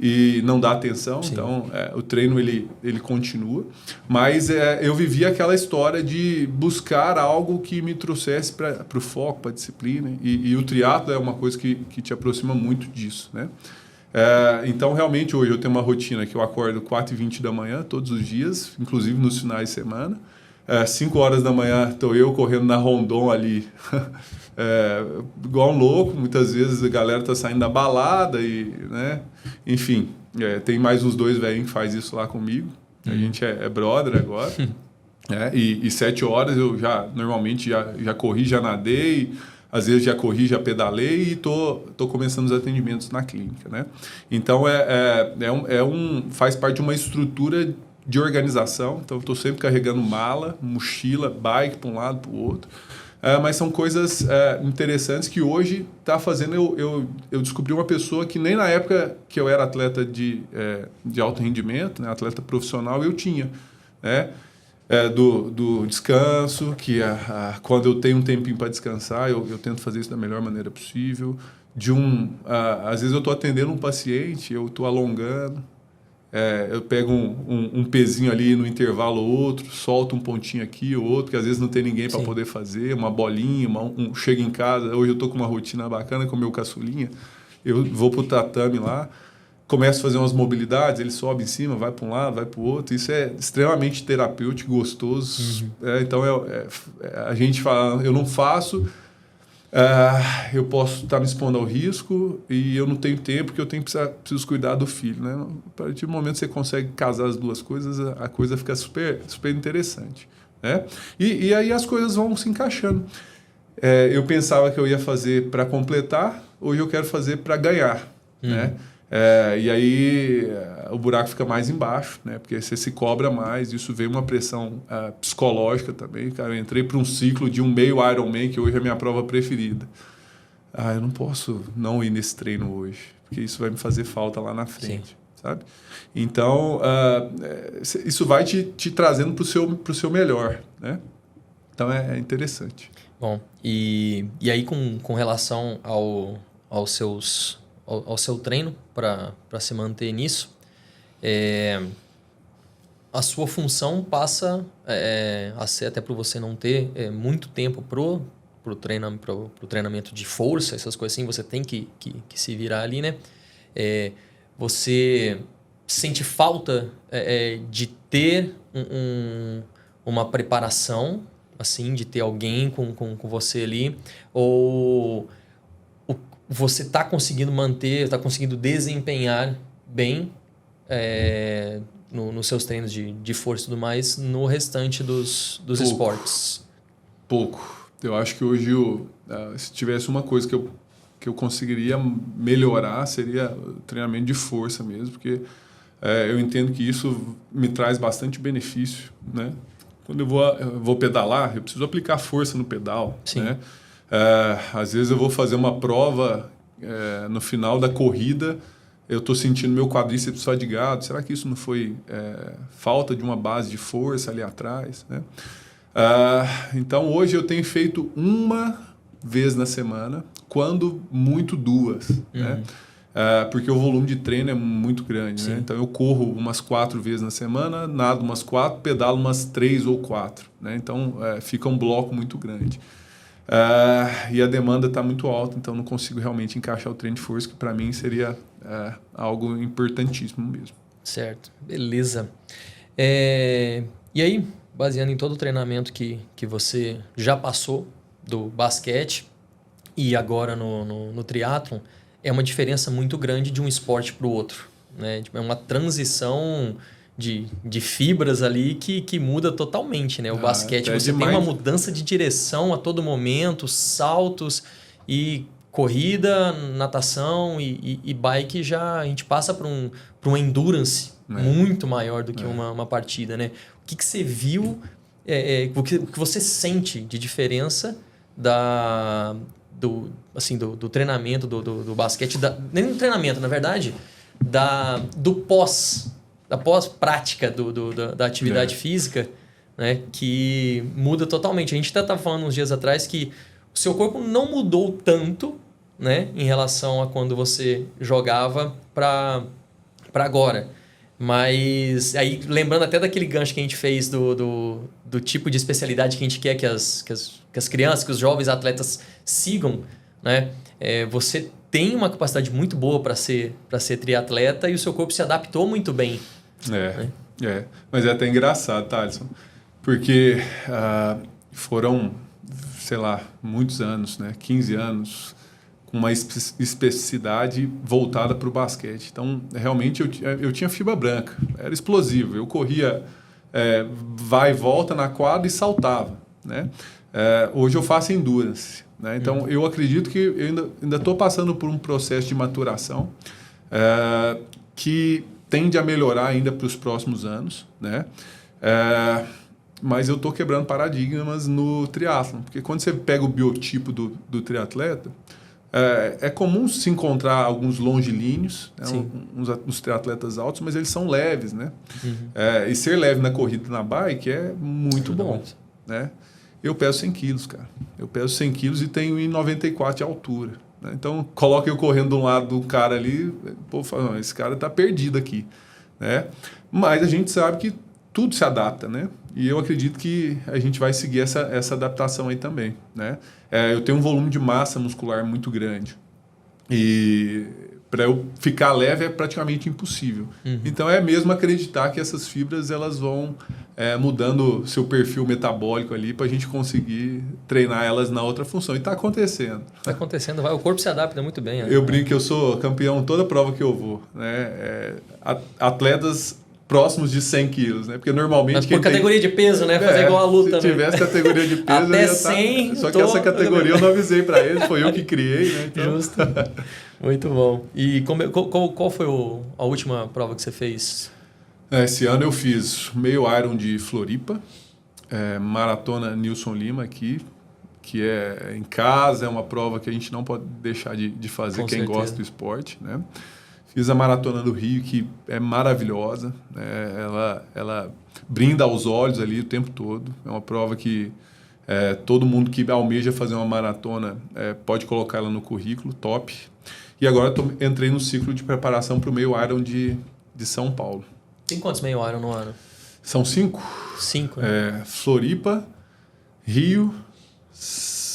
e não dá atenção. Sim. Então, o treino ele continua. Mas eu vivi aquela história de buscar algo que me trouxesse para o foco, para a disciplina. E o triatlo é uma coisa que te aproxima muito disso, né? Então, realmente, hoje eu tenho uma rotina que eu acordo 4h20 da manhã, todos os dias, inclusive nos finais de semana. 5 horas da manhã estou eu correndo na Rondon ali, igual um louco. Muitas vezes a galera está saindo da balada e, né? Enfim, tem mais uns 2 velhinhos que faz isso lá comigo. A gente é brother agora. E 7 horas eu normalmente já corri, já nadei, às vezes já corri, já pedalei e tô começando os atendimentos na clínica, né? Então faz parte de uma estrutura de organização. Então eu estou sempre carregando mala, mochila, bike para um lado, para o outro. Mas são coisas interessantes que hoje está fazendo eu descobri uma pessoa que nem na época que eu era atleta de alto rendimento, né, atleta profissional, eu tinha, né? Do descanso, que quando eu tenho um tempinho para descansar, eu tento fazer isso da melhor maneira possível. Às vezes eu estou atendendo um paciente, eu estou alongando, eu pego um pezinho ali no intervalo ou outro, solto um pontinho aqui ou outro, que às vezes não tem ninguém para poder fazer, uma bolinha, chego em casa, hoje eu estou com uma rotina bacana com o meu caçulinha, eu vou para o tatame lá, começo a fazer umas mobilidades, ele sobe em cima, vai para um lado, vai para o outro. Isso é extremamente terapêutico, gostoso. Então, a gente fala, eu não faço, eu posso estar me expondo ao risco e eu não tenho tempo porque eu preciso cuidar do filho, né? A partir do momento que você consegue casar as duas coisas, a coisa fica super, super interessante, né? E aí as coisas vão se encaixando. Eu pensava que eu ia fazer para completar, hoje eu quero fazer para ganhar, né? E aí o buraco fica mais embaixo, né? Porque você se cobra mais, isso veio uma pressão psicológica também. Cara, eu entrei para um ciclo de um meio Ironman, que hoje é a minha prova preferida. Eu não posso não ir nesse treino hoje, porque isso vai me fazer falta lá na frente, sabe? Então, isso vai te trazendo para o seu melhor, né? Então, é interessante. Bom, e aí com relação ao seu treino para se manter nisso, a sua função passa a ser, até para você não ter muito tempo pro treinamento de força, essas coisas assim, você tem que se virar ali, né? Você sente falta de ter uma preparação, assim, de ter alguém com você ali, ou você está conseguindo manter, está conseguindo desempenhar bem nos seus treinos de força e tudo mais no restante dos esportes? Pouco. Eu acho que hoje, se tivesse uma coisa que eu conseguiria melhorar, seria o treinamento de força mesmo, porque eu entendo que isso me traz bastante benefício, né? Quando eu vou pedalar, eu preciso aplicar força no pedal, né? Às vezes eu vou fazer uma prova, no final da corrida, eu estou sentindo meu quadríceps fadigado. Será que isso não foi falta de uma base de força ali atrás, né? Então, hoje eu tenho feito uma vez na semana, quando muito 2, né? Porque o volume de treino é muito grande, né? Então eu corro umas 4 vezes na semana, nado umas 4, pedalo umas 3 ou 4, né? Então fica um bloco muito grande. E a demanda está muito alta, então não consigo realmente encaixar o treino de força, que para mim seria algo importantíssimo mesmo. Certo, beleza. E aí, baseando em todo o treinamento que você já passou do basquete e agora no triatlon, é uma diferença muito grande de um esporte para o outro, né? É uma transição de fibras ali que muda totalmente, né? O basquete, você tem uma mudança de direção a todo momento, saltos e corrida, natação e bike, já a gente passa para um endurance muito maior do que uma partida, né? O que você viu, o que você sente de diferença do treinamento do basquete, nem do treinamento, na verdade, da pós-prática da atividade física, né, que muda totalmente. A gente até estava falando uns dias atrás que o seu corpo não mudou tanto, né, em relação a quando você jogava para para agora. Mas aí, lembrando até daquele gancho que a gente fez do tipo de especialidade que a gente quer que as crianças, que os jovens atletas sigam, né? Você tem uma capacidade muito boa para ser triatleta e o seu corpo se adaptou muito bem. Mas é até engraçado, Thaleson, porque foram, sei lá, muitos anos, né? 15 anos, com uma especificidade voltada para o basquete. Então, realmente, eu tinha fibra branca, era explosivo. Eu corria vai e volta na quadra e saltava, né? Hoje eu faço endurance, né? Então, eu acredito que eu ainda estou passando por um processo de maturação que tende a melhorar ainda para os próximos anos, né? Mas eu estou quebrando paradigmas no triatlon, porque quando você pega o biotipo do triatleta, é comum se encontrar alguns longilíneos, né? uns triatletas altos, mas eles são leves, né? E ser leve na corrida e na bike é muito bom, né? Eu peso 100 quilos, cara. Eu peso 100 quilos e tenho 1,94 de altura. Né? Então, coloca eu correndo de um lado do cara ali, pô, fala, esse cara tá perdido aqui, né? Mas a gente sabe que tudo se adapta, né? E eu acredito que a gente vai seguir essa adaptação aí também, né? Eu tenho um volume de massa muscular muito grande. E para eu ficar leve é praticamente impossível. Então, é mesmo acreditar que essas fibras elas vão mudando seu perfil metabólico ali para a gente conseguir treinar elas na outra função. E está acontecendo. Está acontecendo, o corpo se adapta muito bem. Eu brinco que eu sou campeão toda prova que eu vou, né? Atletas próximos de 100 quilos, né? Porque normalmente... Mas por categoria de peso, né? Fazer igual a luta, se tivesse categoria de peso... Até 100... Só que essa categoria eu não avisei para eles, foi eu que criei, né? Então... Justo. Muito bom. E qual foi a última prova que você fez? Esse ano eu fiz meio Iron de Floripa, maratona Nilson Lima aqui, que é em casa, é uma prova que a gente não pode deixar de fazer, Com quem certeza. gosta do esporte, né? Fiz a Maratona do Rio, que é maravilhosa, né? Ela brinda aos olhos ali o tempo todo. É uma prova que todo mundo que almeja fazer uma maratona pode colocar ela no currículo, top. E agora entrei no ciclo de preparação para o meio Iron de São Paulo. Tem quantos meio Iron no ano? São 5. 5, né? Floripa, Rio,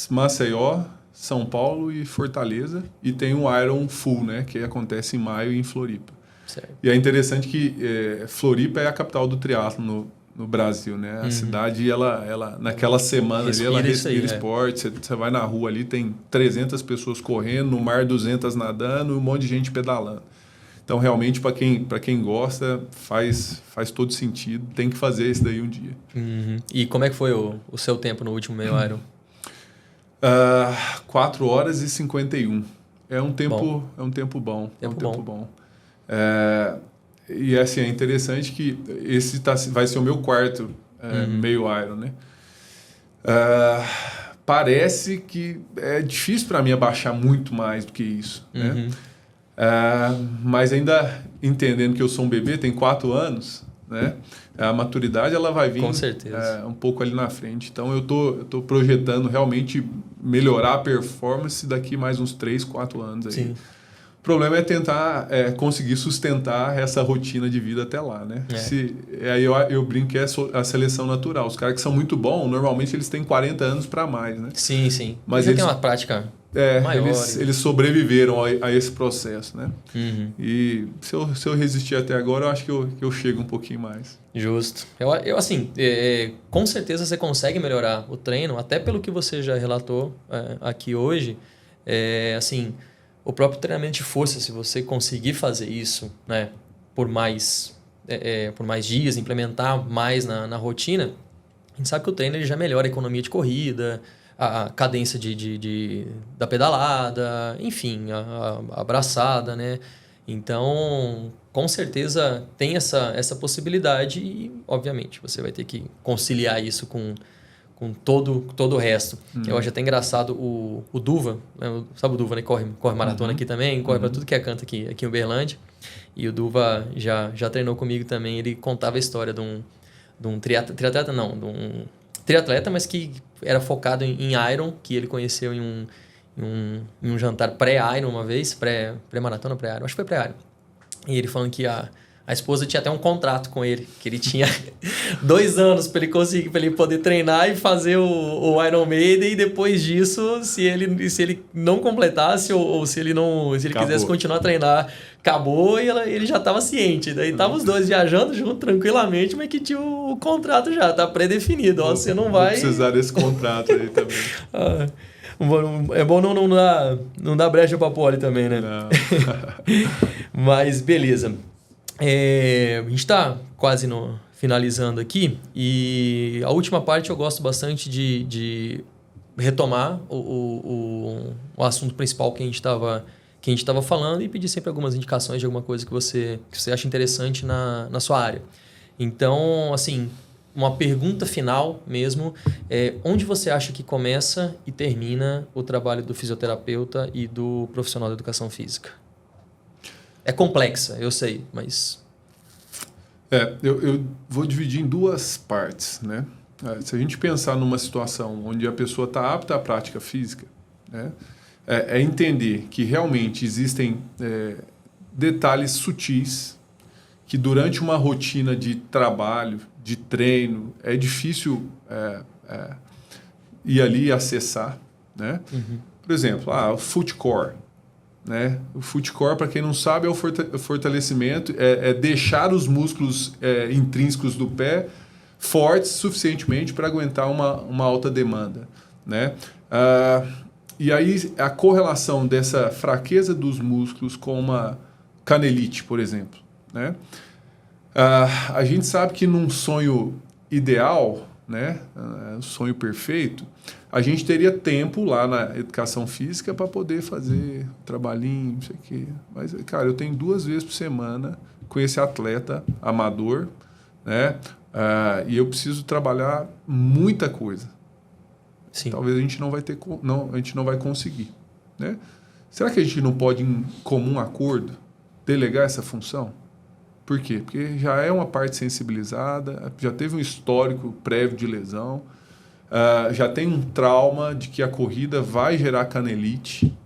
Maceió, São Paulo e Fortaleza, e tem um Iron Full, né, que acontece em maio em Floripa. Certo. E é interessante que Floripa é a capital do triatlo no Brasil, né? A cidade, ela naquela semana ali, ela respira esporte. Você vai na rua ali, tem 300 pessoas correndo, no mar 200 nadando e um monte de gente pedalando. Então, realmente, para quem gosta, faz todo sentido. Tem que fazer isso daí um dia. E como é que foi o seu tempo no último meio Iron? 4 horas e 51. É um tempo bom. E assim, é interessante que esse vai ser o meu quarto meio Iron, né? Parece que é difícil para mim abaixar muito mais do que isso, né? Mas ainda entendendo que eu sou um bebê, tem 4 anos, né? A maturidade ela vai vir com certeza. Um pouco ali na frente. Então eu tô projetando realmente melhorar a performance daqui mais uns 3, 4 anos aí. Sim. O problema é tentar conseguir sustentar essa rotina de vida até lá, né? Aí eu brinco que é a seleção natural. Os caras que são muito bons, normalmente eles têm 40 anos para mais, né? Sim, sim. Mas já eles tem uma prática maior. Eles sobreviveram a esse processo, né? E se eu resistir até agora, eu acho que eu chego um pouquinho mais. Justo. Eu assim, com certeza você consegue melhorar o treino, até pelo que você já relatou aqui hoje. Assim, o próprio treinamento de força, se você conseguir fazer isso, né, por mais dias, implementar mais na rotina, a gente sabe que o treino ele já melhora a economia de corrida, a cadência da pedalada, enfim, a abraçada, né? Então, com certeza tem essa possibilidade e, obviamente, você vai ter que conciliar isso com todo o resto. Eu acho até engraçado o Duva, né? Sabe o Duva, né? Corre maratona aqui também, corre para tudo que é canto aqui em Uberlândia. E o Duva já treinou comigo também, ele contava a história de um triatleta, mas que era focado em Iron, que ele conheceu em um jantar pré-Iron uma vez, pré-maratona, pré-Iron, acho que foi pré-Iron. E ele falando que a esposa tinha até um contrato com ele, que ele tinha 2 anos para ele conseguir, para ele poder treinar e fazer o Iron Maiden, e depois disso, se ele não completasse ou se ele quisesse continuar a treinar, acabou, e ele já estava ciente. Daí estavam os dois viajando junto tranquilamente, mas que tinha o contrato já, tá pré-definido. Ó, você não vai... Vou precisar desse contrato aí também. É bom não dar brecha pra pole também, né? Não. Mas beleza. A gente está quase finalizando aqui, e a última parte eu gosto bastante de retomar o assunto principal que a gente estava falando, e pedir sempre algumas indicações de alguma coisa que você acha interessante na sua área. Então, assim, uma pergunta final mesmo, onde você acha que começa e termina o trabalho do fisioterapeuta e do profissional da educação física? É complexa, eu sei, mas... Eu vou dividir em 2 partes, né? Se a gente pensar numa situação onde a pessoa está apta à prática física, né? É entender que realmente existem detalhes sutis que durante uma rotina de trabalho, de treino, é difícil ir ali e acessar, né? Uhum. Por exemplo, o foot core. Né? O foot core, para quem não sabe, é o fortalecimento, é deixar os músculos intrínsecos do pé fortes suficientemente para aguentar uma alta demanda. Né? E aí a correlação dessa fraqueza dos músculos com uma canelite, por exemplo. Né? A gente sabe que num sonho ideal, né? Um sonho perfeito, a gente teria tempo lá na educação física para poder fazer trabalhinho, não sei o quê. Mas, cara, eu tenho 2 vezes por semana com esse atleta amador, né? E eu preciso trabalhar muita coisa. Sim. Talvez a gente a gente não vai conseguir, né? Será que a gente não pode, em comum acordo, delegar essa função? Por quê? Porque já é uma parte sensibilizada, já teve um histórico prévio de lesão, já tem um trauma de que a corrida vai gerar canelite.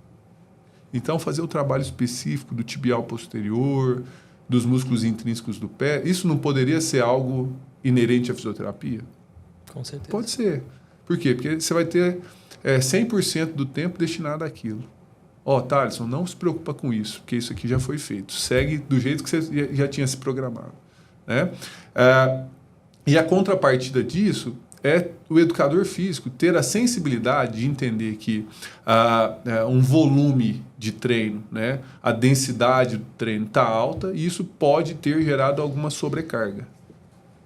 Então, fazer o trabalho específico do tibial posterior, dos músculos intrínsecos do pé, isso não poderia ser algo inerente à fisioterapia? Com certeza. Pode ser. Por quê? Porque você vai ter 100% do tempo destinado àquilo. Thaleson, não se preocupa com isso, porque isso aqui já foi feito. Segue do jeito que você já tinha se programado. Né? E a contrapartida disso é o educador físico ter a sensibilidade de entender que um volume de treino, né, a densidade do treino está alta, e isso pode ter gerado alguma sobrecarga.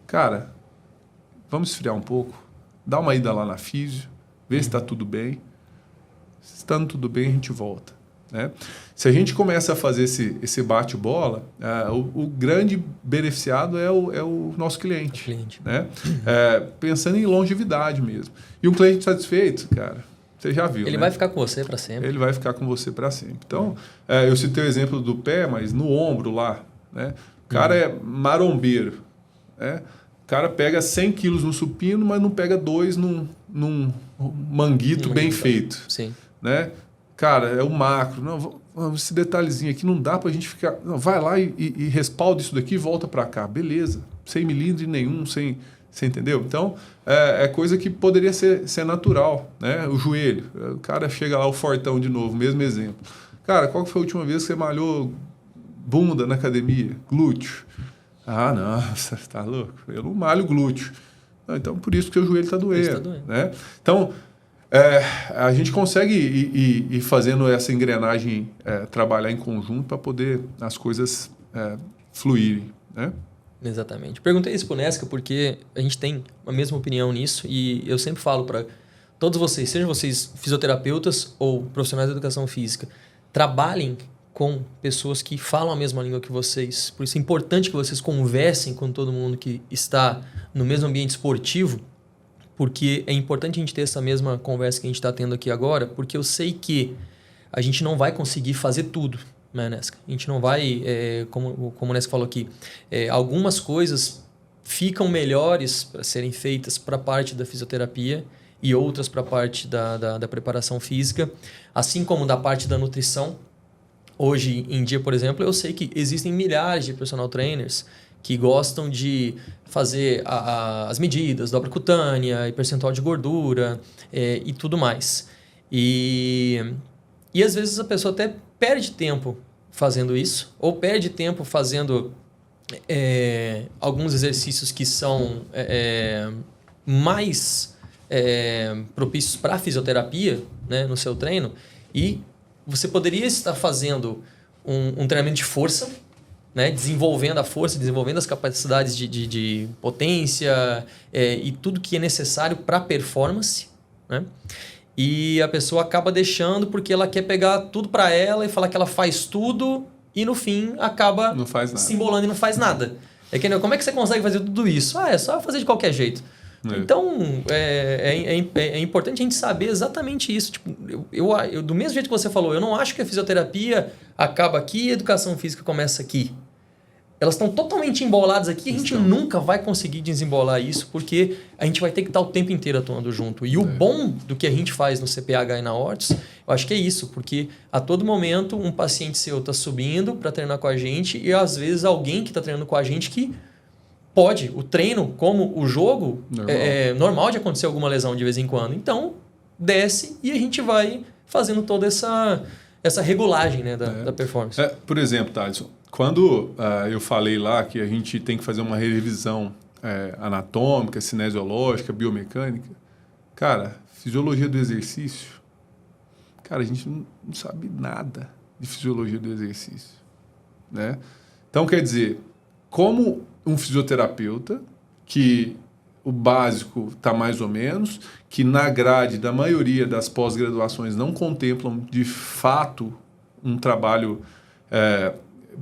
Cara, vamos esfriar um pouco, dá uma ida lá na físio, vê se está tudo bem. Se estando tudo bem, a gente volta. Né? Se a gente começa a fazer esse bate-bola, o grande beneficiado é o nosso cliente. Né? Pensando em longevidade mesmo. E um cliente satisfeito, cara, você já viu. Ele vai ficar com você para sempre. Ele vai ficar com você para sempre. Então, eu citei o exemplo do pé, mas no ombro lá. Né? O cara é marombeiro. Né? O cara pega 100 quilos no supino, mas não pega 2 num manguito bem feito. Sim. Né? Cara, é o macro. Não, esse detalhezinho aqui não dá pra gente ficar... Não, vai lá e respalda isso daqui e volta pra cá. Beleza. Sem milímetro nenhum, sem... Você entendeu? Então, é coisa que poderia ser natural. Né? O joelho. O cara chega lá, o fortão de novo, mesmo exemplo. Cara, qual foi a última vez que você malhou bunda na academia? Glúteo. Não, você tá louco? Eu não malho glúteo. Então, por isso que o joelho está doendo. Né? Então, a gente consegue ir fazendo essa engrenagem trabalhar em conjunto para poder as coisas fluírem. Né? Exatamente. Perguntei isso para o Nesca porque a gente tem a mesma opinião nisso, e eu sempre falo para todos vocês, sejam vocês fisioterapeutas ou profissionais de educação física, trabalhem com pessoas que falam a mesma língua que vocês. Por isso é importante que vocês conversem com todo mundo que está no mesmo ambiente esportivo, porque é importante a gente ter essa mesma conversa que a gente está tendo aqui agora, porque eu sei que a gente não vai conseguir fazer tudo, né, Nesca? A gente não vai, como o Nesca falou aqui, algumas coisas ficam melhores para serem feitas para a parte da fisioterapia e outras para a parte da preparação física, assim como da parte da nutrição. Hoje em dia, por exemplo, eu sei que existem milhares de personal trainers que gostam de fazer as medidas, dobra cutânea e percentual de gordura e tudo mais. E às vezes a pessoa até perde tempo fazendo isso, ou perde tempo fazendo alguns exercícios que são mais propícios para a fisioterapia, né, no seu treino, e você poderia estar fazendo um treinamento de força, né, desenvolvendo a força, desenvolvendo as capacidades de potência e tudo que é necessário para a performance, né? E a pessoa acaba deixando porque ela quer pegar tudo para ela e falar que ela faz tudo e no fim acaba se embolando e não faz nada. Como é que você consegue fazer tudo isso? É só fazer de qualquer jeito. Então, é importante a gente saber exatamente isso. Tipo, eu, do mesmo jeito que você falou, eu não acho que a fisioterapia acaba aqui e a educação física começa aqui. Elas estão totalmente emboladas aqui, a gente nunca vai conseguir desembolar isso, porque a gente vai ter que estar o tempo inteiro atuando junto. E o bom do que a gente faz no CPH e na Ortos, eu acho que é isso, porque a todo momento um paciente seu está subindo para treinar com a gente e às vezes alguém que está treinando com a gente que pode, o treino, como o jogo, é normal de acontecer alguma lesão de vez em quando. Então, desce e a gente vai fazendo toda essa regulagem, né, da performance. Por exemplo, Thaleson, quando eu falei lá que a gente tem que fazer uma revisão anatômica, cinesiológica, biomecânica, cara, fisiologia do exercício, cara, a gente não sabe nada de fisiologia do exercício, né? Então, quer dizer, como um fisioterapeuta, que o básico está mais ou menos, que na grade da maioria das pós-graduações não contemplam de fato um trabalho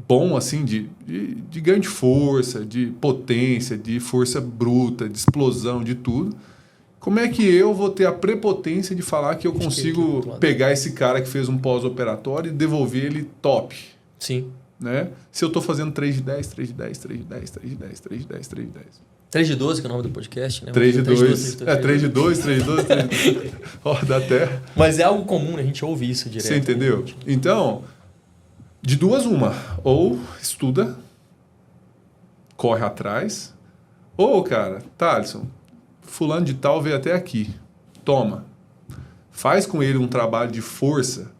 bom assim de ganho de força, de potência, de força bruta, de explosão, de tudo. Como é que eu vou ter a prepotência de falar que eu consigo pegar esse cara que fez um pós-operatório e devolver ele top? Sim. Né? Se eu estou fazendo 3 de 10, 3 de 10, 3 de 10, 3 de 10, 3 de 10, 3 de 10. 3 de 12, que é o nome do podcast, né? 3 de 2. 3 de 2, 3 de 2, 3 de 2. Ó, dá até. Mas é algo comum, né? A gente ouve isso direto. Você entendeu? Então, de duas, uma. Ou estuda, corre atrás, ou, cara, Thaleson, fulano de tal veio até aqui. Toma. Faz com ele um trabalho de força.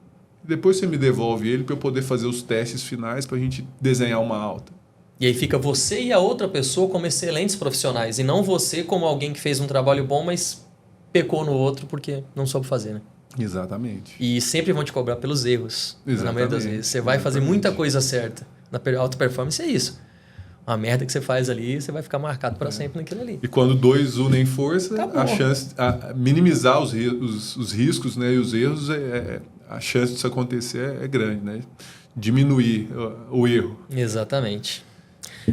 Depois você me devolve ele para eu poder fazer os testes finais para a gente desenhar uma alta. E aí fica você e a outra pessoa como excelentes profissionais e não você como alguém que fez um trabalho bom, mas pecou no outro porque não soube fazer, né? Exatamente. E sempre vão te cobrar pelos erros. Exatamente. Na maioria das vezes. Você vai fazer muita coisa certa. Na alta performance é isso. Uma merda que você faz ali, você vai ficar marcado para sempre naquilo ali. E quando dois unem força, acabou. A chance minimizar os riscos, né, e os erros, a chance disso acontecer é grande, né? Diminuir o erro. Exatamente.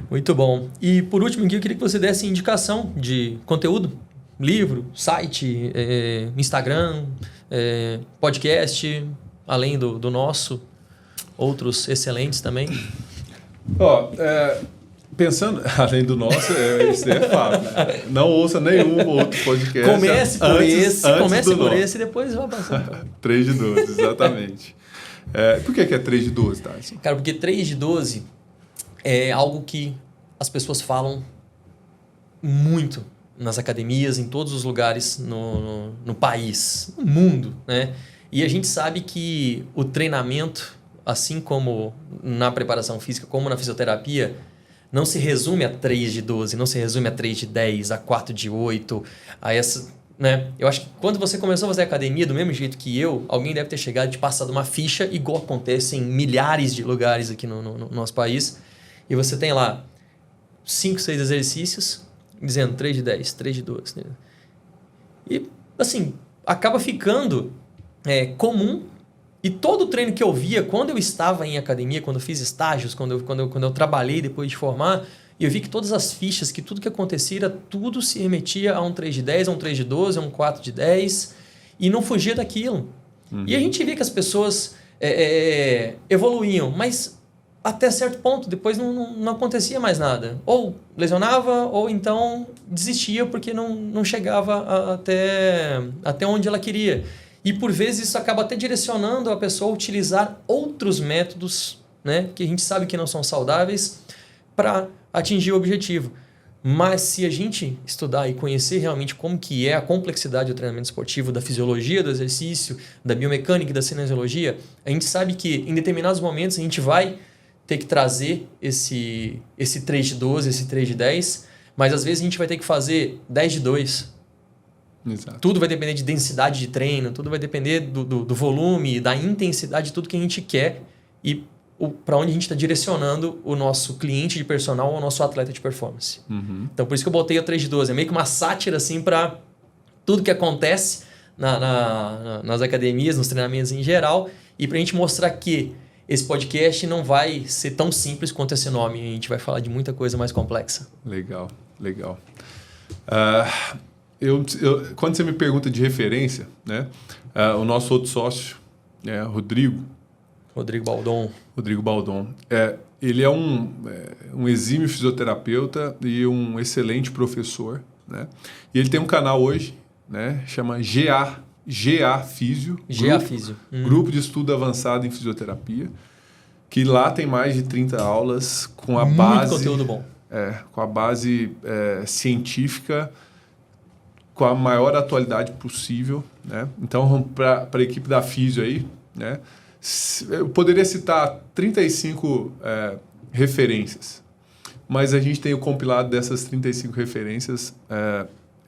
Muito bom. E por último, eu queria que você desse indicação de conteúdo, livro, site, Instagram, podcast, além do nosso, outros excelentes também. Pensando, além do nosso, isso é fato. Né? Não ouça nenhum outro podcast. Comece por esse e depois vai passando. 3 de 12, exatamente. Por que é 3 de 12, Thaleson? Cara, porque 3 de 12 é algo que as pessoas falam muito nas academias, em todos os lugares no país, no mundo, né? E a gente sabe que o treinamento, assim como na preparação física, como na fisioterapia, não se resume a 3 de 12, não se resume a 3 de 10, a 4 de 8, a essa, né? Eu acho que quando você começou a fazer academia, do mesmo jeito que eu, alguém deve ter chegado e te passado uma ficha, igual acontece em milhares de lugares aqui no nosso país, e você tem lá 5, 6 exercícios, dizendo 3 de 10, 3 de 12. Né? E, assim, acaba ficando comum. E todo o treino que eu via, quando eu estava em academia, quando eu fiz estágios, quando eu trabalhei depois de formar, eu vi que todas as fichas, que tudo que acontecia, tudo se remetia a um 3 de 10, a um 3 de 12, a um 4 de 10, e não fugia daquilo. Uhum. E a gente via que as pessoas evoluíam, mas até certo ponto, depois não acontecia mais nada. Ou lesionava, ou então desistia porque não chegava até onde ela queria. E por vezes isso acaba até direcionando a pessoa a utilizar outros métodos, né, que a gente sabe que não são saudáveis para atingir o objetivo. Mas se a gente estudar e conhecer realmente como que é a complexidade do treinamento esportivo, da fisiologia do exercício, da biomecânica e da cinesiologia, a gente sabe que em determinados momentos a gente vai ter que trazer esse 3 de 12, esse 3 de 10, mas às vezes a gente vai ter que fazer 10 de 2. Exato. Tudo vai depender de densidade de treino, tudo vai depender do volume, da intensidade, de tudo que a gente quer e para onde a gente está direcionando o nosso cliente de personal ou o nosso atleta de performance. Uhum. Então, por isso que eu botei o 3 de 12. É meio que uma sátira assim, para tudo que acontece nas academias, nos treinamentos em geral, e para a gente mostrar que esse podcast não vai ser tão simples quanto esse nome. A gente vai falar de muita coisa mais complexa. Legal. Quando você me pergunta de referência, né, o nosso outro sócio, Rodrigo Baldon, ele é um exímio fisioterapeuta e um excelente professor, né? E ele tem um canal hoje, né, chama GA Físio, Grupo de Estudo Avançado em Fisioterapia, que lá tem mais de 30 aulas com a base... Muito conteúdo bom. Com a base científica, com a maior atualidade possível, né? Então, para a equipe da Físio aí, né, eu poderia citar 35 referências, mas a gente tem o compilado dessas 35 referências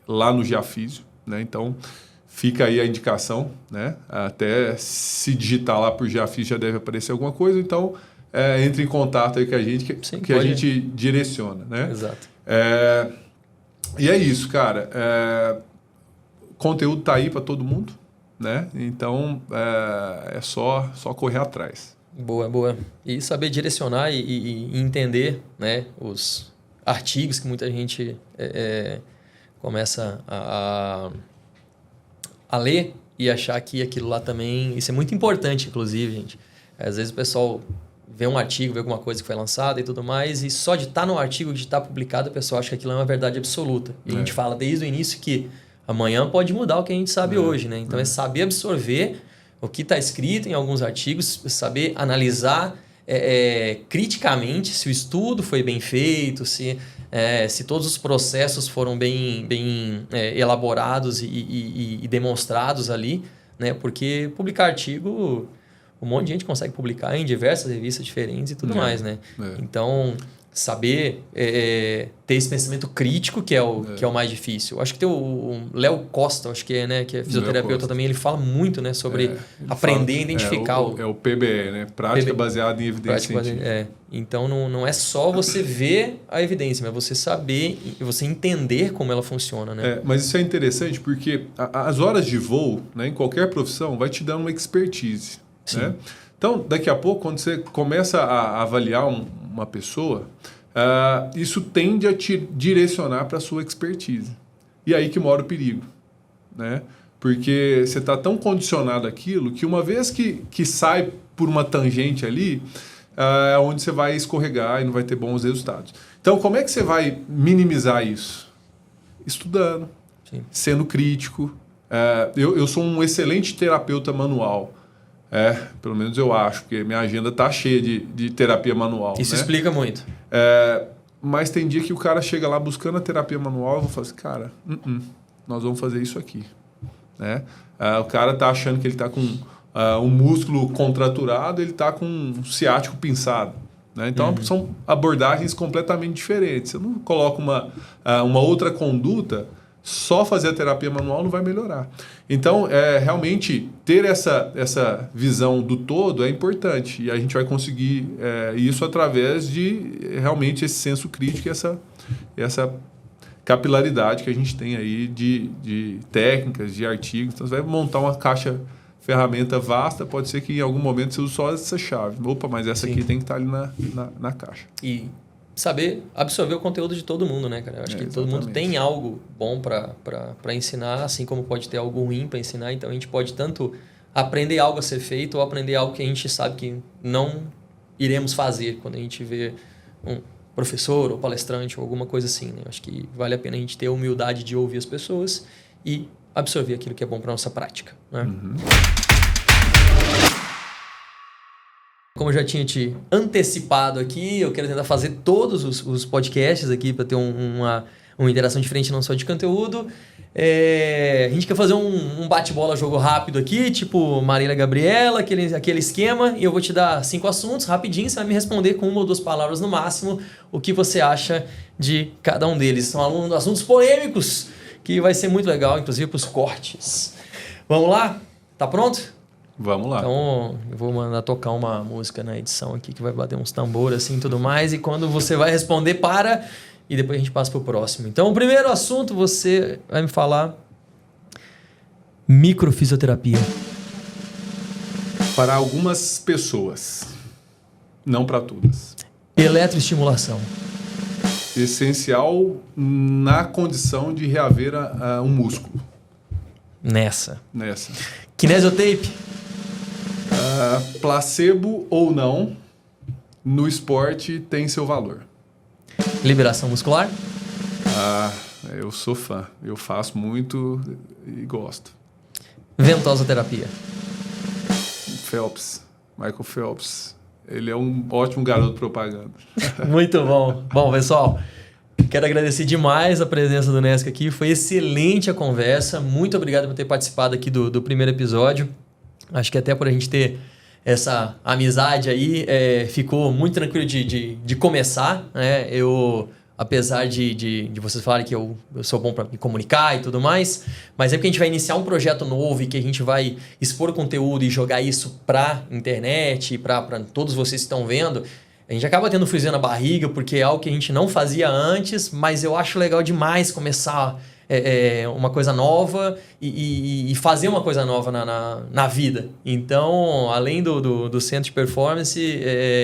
lá no GA Físio, né? Então, fica aí a indicação, né? Até se digitar lá por GA Físio já deve aparecer alguma coisa, então entre em contato aí com a gente, que a gente direciona, né? Exato. E é isso, cara. O conteúdo tá aí para todo mundo, né? Então, é só correr atrás. Boa. E saber direcionar e entender, né, os artigos que muita gente começa a ler e achar que aquilo lá também... Isso é muito importante, inclusive, gente. Às vezes o pessoal vê um artigo, vê alguma coisa que foi lançada e tudo mais, e só de estar no artigo, de estar publicado, o pessoal acha que aquilo é uma verdade absoluta. E a gente fala desde o início que amanhã pode mudar o que a gente sabe hoje, né? Então é saber absorver o que está escrito em alguns artigos, saber analisar criticamente se o estudo foi bem feito, se todos os processos foram bem elaborados e demonstrados ali, né? Porque publicar artigo... Um monte de gente consegue publicar em diversas revistas diferentes e tudo mais, né? Então, saber ter esse pensamento crítico que é o mais difícil. Eu acho que tem o Léo Costa, acho que que é fisioterapeuta também, ele fala muito, né, sobre aprender a identificar. O PBE, né? Prática baseada em evidência científica. Então, não é só você ver a evidência, mas você saber e você entender como ela funciona, né? Mas isso é interessante porque as horas de voo, né, em qualquer profissão, vai te dando uma expertise. Né? Então, daqui a pouco, quando você começa a avaliar uma pessoa, isso tende a te direcionar para a sua expertise. E aí que mora o perigo. Né? Porque você está tão condicionado àquilo que uma vez que sai por uma tangente ali, é onde você vai escorregar e não vai ter bons resultados. Então, como é que você vai minimizar isso? Estudando, sendo crítico. Eu sou um excelente terapeuta manual. Pelo menos eu acho, porque minha agenda está cheia de terapia manual. Isso, né? explica muito. Mas tem dia que o cara chega lá buscando a terapia manual, eu vou falar assim, cara, nós vamos fazer isso aqui. Né? O cara está achando que ele está com um músculo contraturado, ele está com um ciático pinçado. Né? Então, são abordagens completamente diferentes. Você não coloca uma outra conduta, só fazer a terapia manual não vai melhorar. Então, realmente, ter essa visão do todo é importante. E a gente vai conseguir isso através de, realmente, esse senso crítico e essa capilaridade que a gente tem aí de técnicas, de artigos. Então, você vai montar uma caixa ferramenta vasta, pode ser que em algum momento você use só essa chave. Opa, mas essa aqui tem que estar ali na caixa. E saber absorver o conteúdo de todo mundo, né, cara? Eu acho que todo mundo tem algo bom para ensinar, assim como pode ter algo ruim para ensinar. Então, a gente pode tanto aprender algo a ser feito ou aprender algo que a gente sabe que não iremos fazer quando a gente vê um professor ou palestrante ou alguma coisa assim, né? Eu acho que vale a pena a gente ter a humildade de ouvir as pessoas e absorver aquilo que é bom para nossa prática, né? Como eu já tinha te antecipado aqui, eu quero tentar fazer todos os podcasts aqui para ter uma interação diferente, não só de conteúdo. A gente quer fazer um bate-bola, jogo rápido aqui, tipo Marília Gabriela, aquele esquema, e eu vou te dar 5 assuntos rapidinho, você vai me responder com 1 ou 2 palavras no máximo o que você acha de cada um deles. São assuntos polêmicos, que vai ser muito legal, inclusive para os cortes. Vamos lá? Tá pronto? Vamos lá. Então, eu vou mandar tocar uma música na edição aqui, que vai bater uns tambores assim e tudo mais, e quando você vai responder, para... E depois a gente passa para o próximo. Então, o primeiro assunto, você vai me falar microfisioterapia. Para algumas pessoas, não para todas. Eletroestimulação. Essencial na condição de reaver um músculo. Nessa. Kinesiotape. Placebo ou não, no esporte tem seu valor. Liberação muscular. Eu sou fã. Eu faço muito e gosto. Ventosoterapia. Michael Phelps. Ele é um ótimo garoto propaganda. Muito bom. Bom, pessoal, quero agradecer demais a presença do Nesca aqui. Foi excelente a conversa. Muito obrigado por ter participado aqui do primeiro episódio. Acho que até por a gente ter essa amizade aí, ficou muito tranquilo de começar, né? Apesar de vocês falarem que eu sou bom para me comunicar e tudo mais, mas é porque a gente vai iniciar um projeto novo e que a gente vai expor conteúdo e jogar isso para internet, para todos vocês que estão vendo, a gente acaba tendo friozinho na barriga, porque é algo que a gente não fazia antes, mas eu acho legal demais começar uma coisa nova e fazer uma coisa nova na vida. Então, além do centro de performance,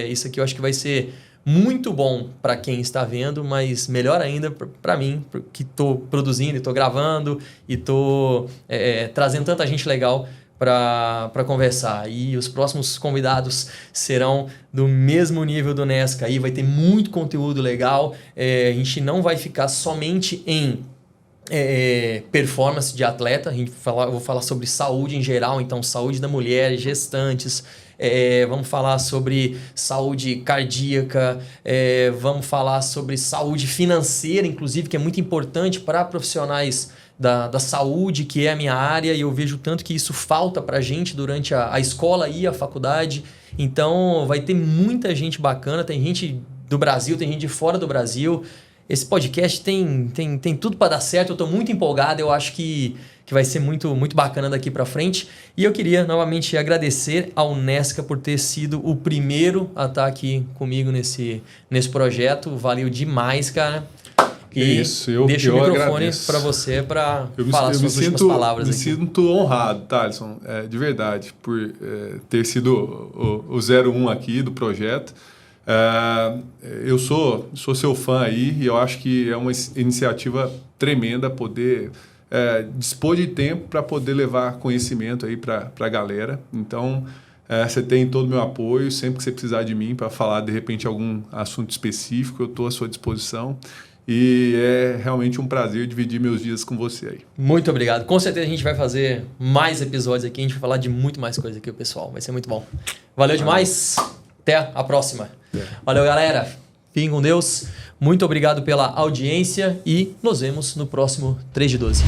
isso aqui eu acho que vai ser muito bom para quem está vendo, mas melhor ainda para mim, que estou produzindo, estou gravando e estou trazendo tanta gente legal para conversar. E os próximos convidados serão do mesmo nível do Nesca. Aí vai ter muito conteúdo legal. A gente não vai ficar somente em performance de atleta. Eu vou falar sobre saúde em geral, então saúde da mulher, gestantes, vamos falar sobre saúde cardíaca, vamos falar sobre saúde financeira, inclusive, que é muito importante para profissionais da saúde, que é a minha área, e eu vejo tanto que isso falta para a gente durante a escola e a faculdade. Então vai ter muita gente bacana, tem gente do Brasil, tem gente de fora do Brasil. Esse podcast tem tudo para dar certo, eu estou muito empolgado, eu acho que vai ser muito, muito bacana daqui para frente. E eu queria novamente agradecer ao Nesca por ter sido o primeiro a estar aqui comigo nesse projeto. Valeu demais, cara. E deixo o microfone para você para falar suas últimas palavras. Eu me sinto honrado, Thaleson, de verdade, por ter sido o 01 aqui do projeto. Eu sou seu fã aí e eu acho que é uma iniciativa tremenda poder dispor de tempo para poder levar conhecimento aí para a galera. Então, você tem todo o meu apoio. Sempre que você precisar de mim para falar, de repente, algum assunto específico, eu estou à sua disposição. E é realmente um prazer dividir meus dias com você aí. Muito obrigado. Com certeza a gente vai fazer mais episódios aqui. A gente vai falar de muito mais coisa aqui, pessoal. Vai ser muito bom. Valeu demais. Até a próxima. Valeu, galera. Fiquem com Deus. Muito obrigado pela audiência e nos vemos no próximo 3 de 12.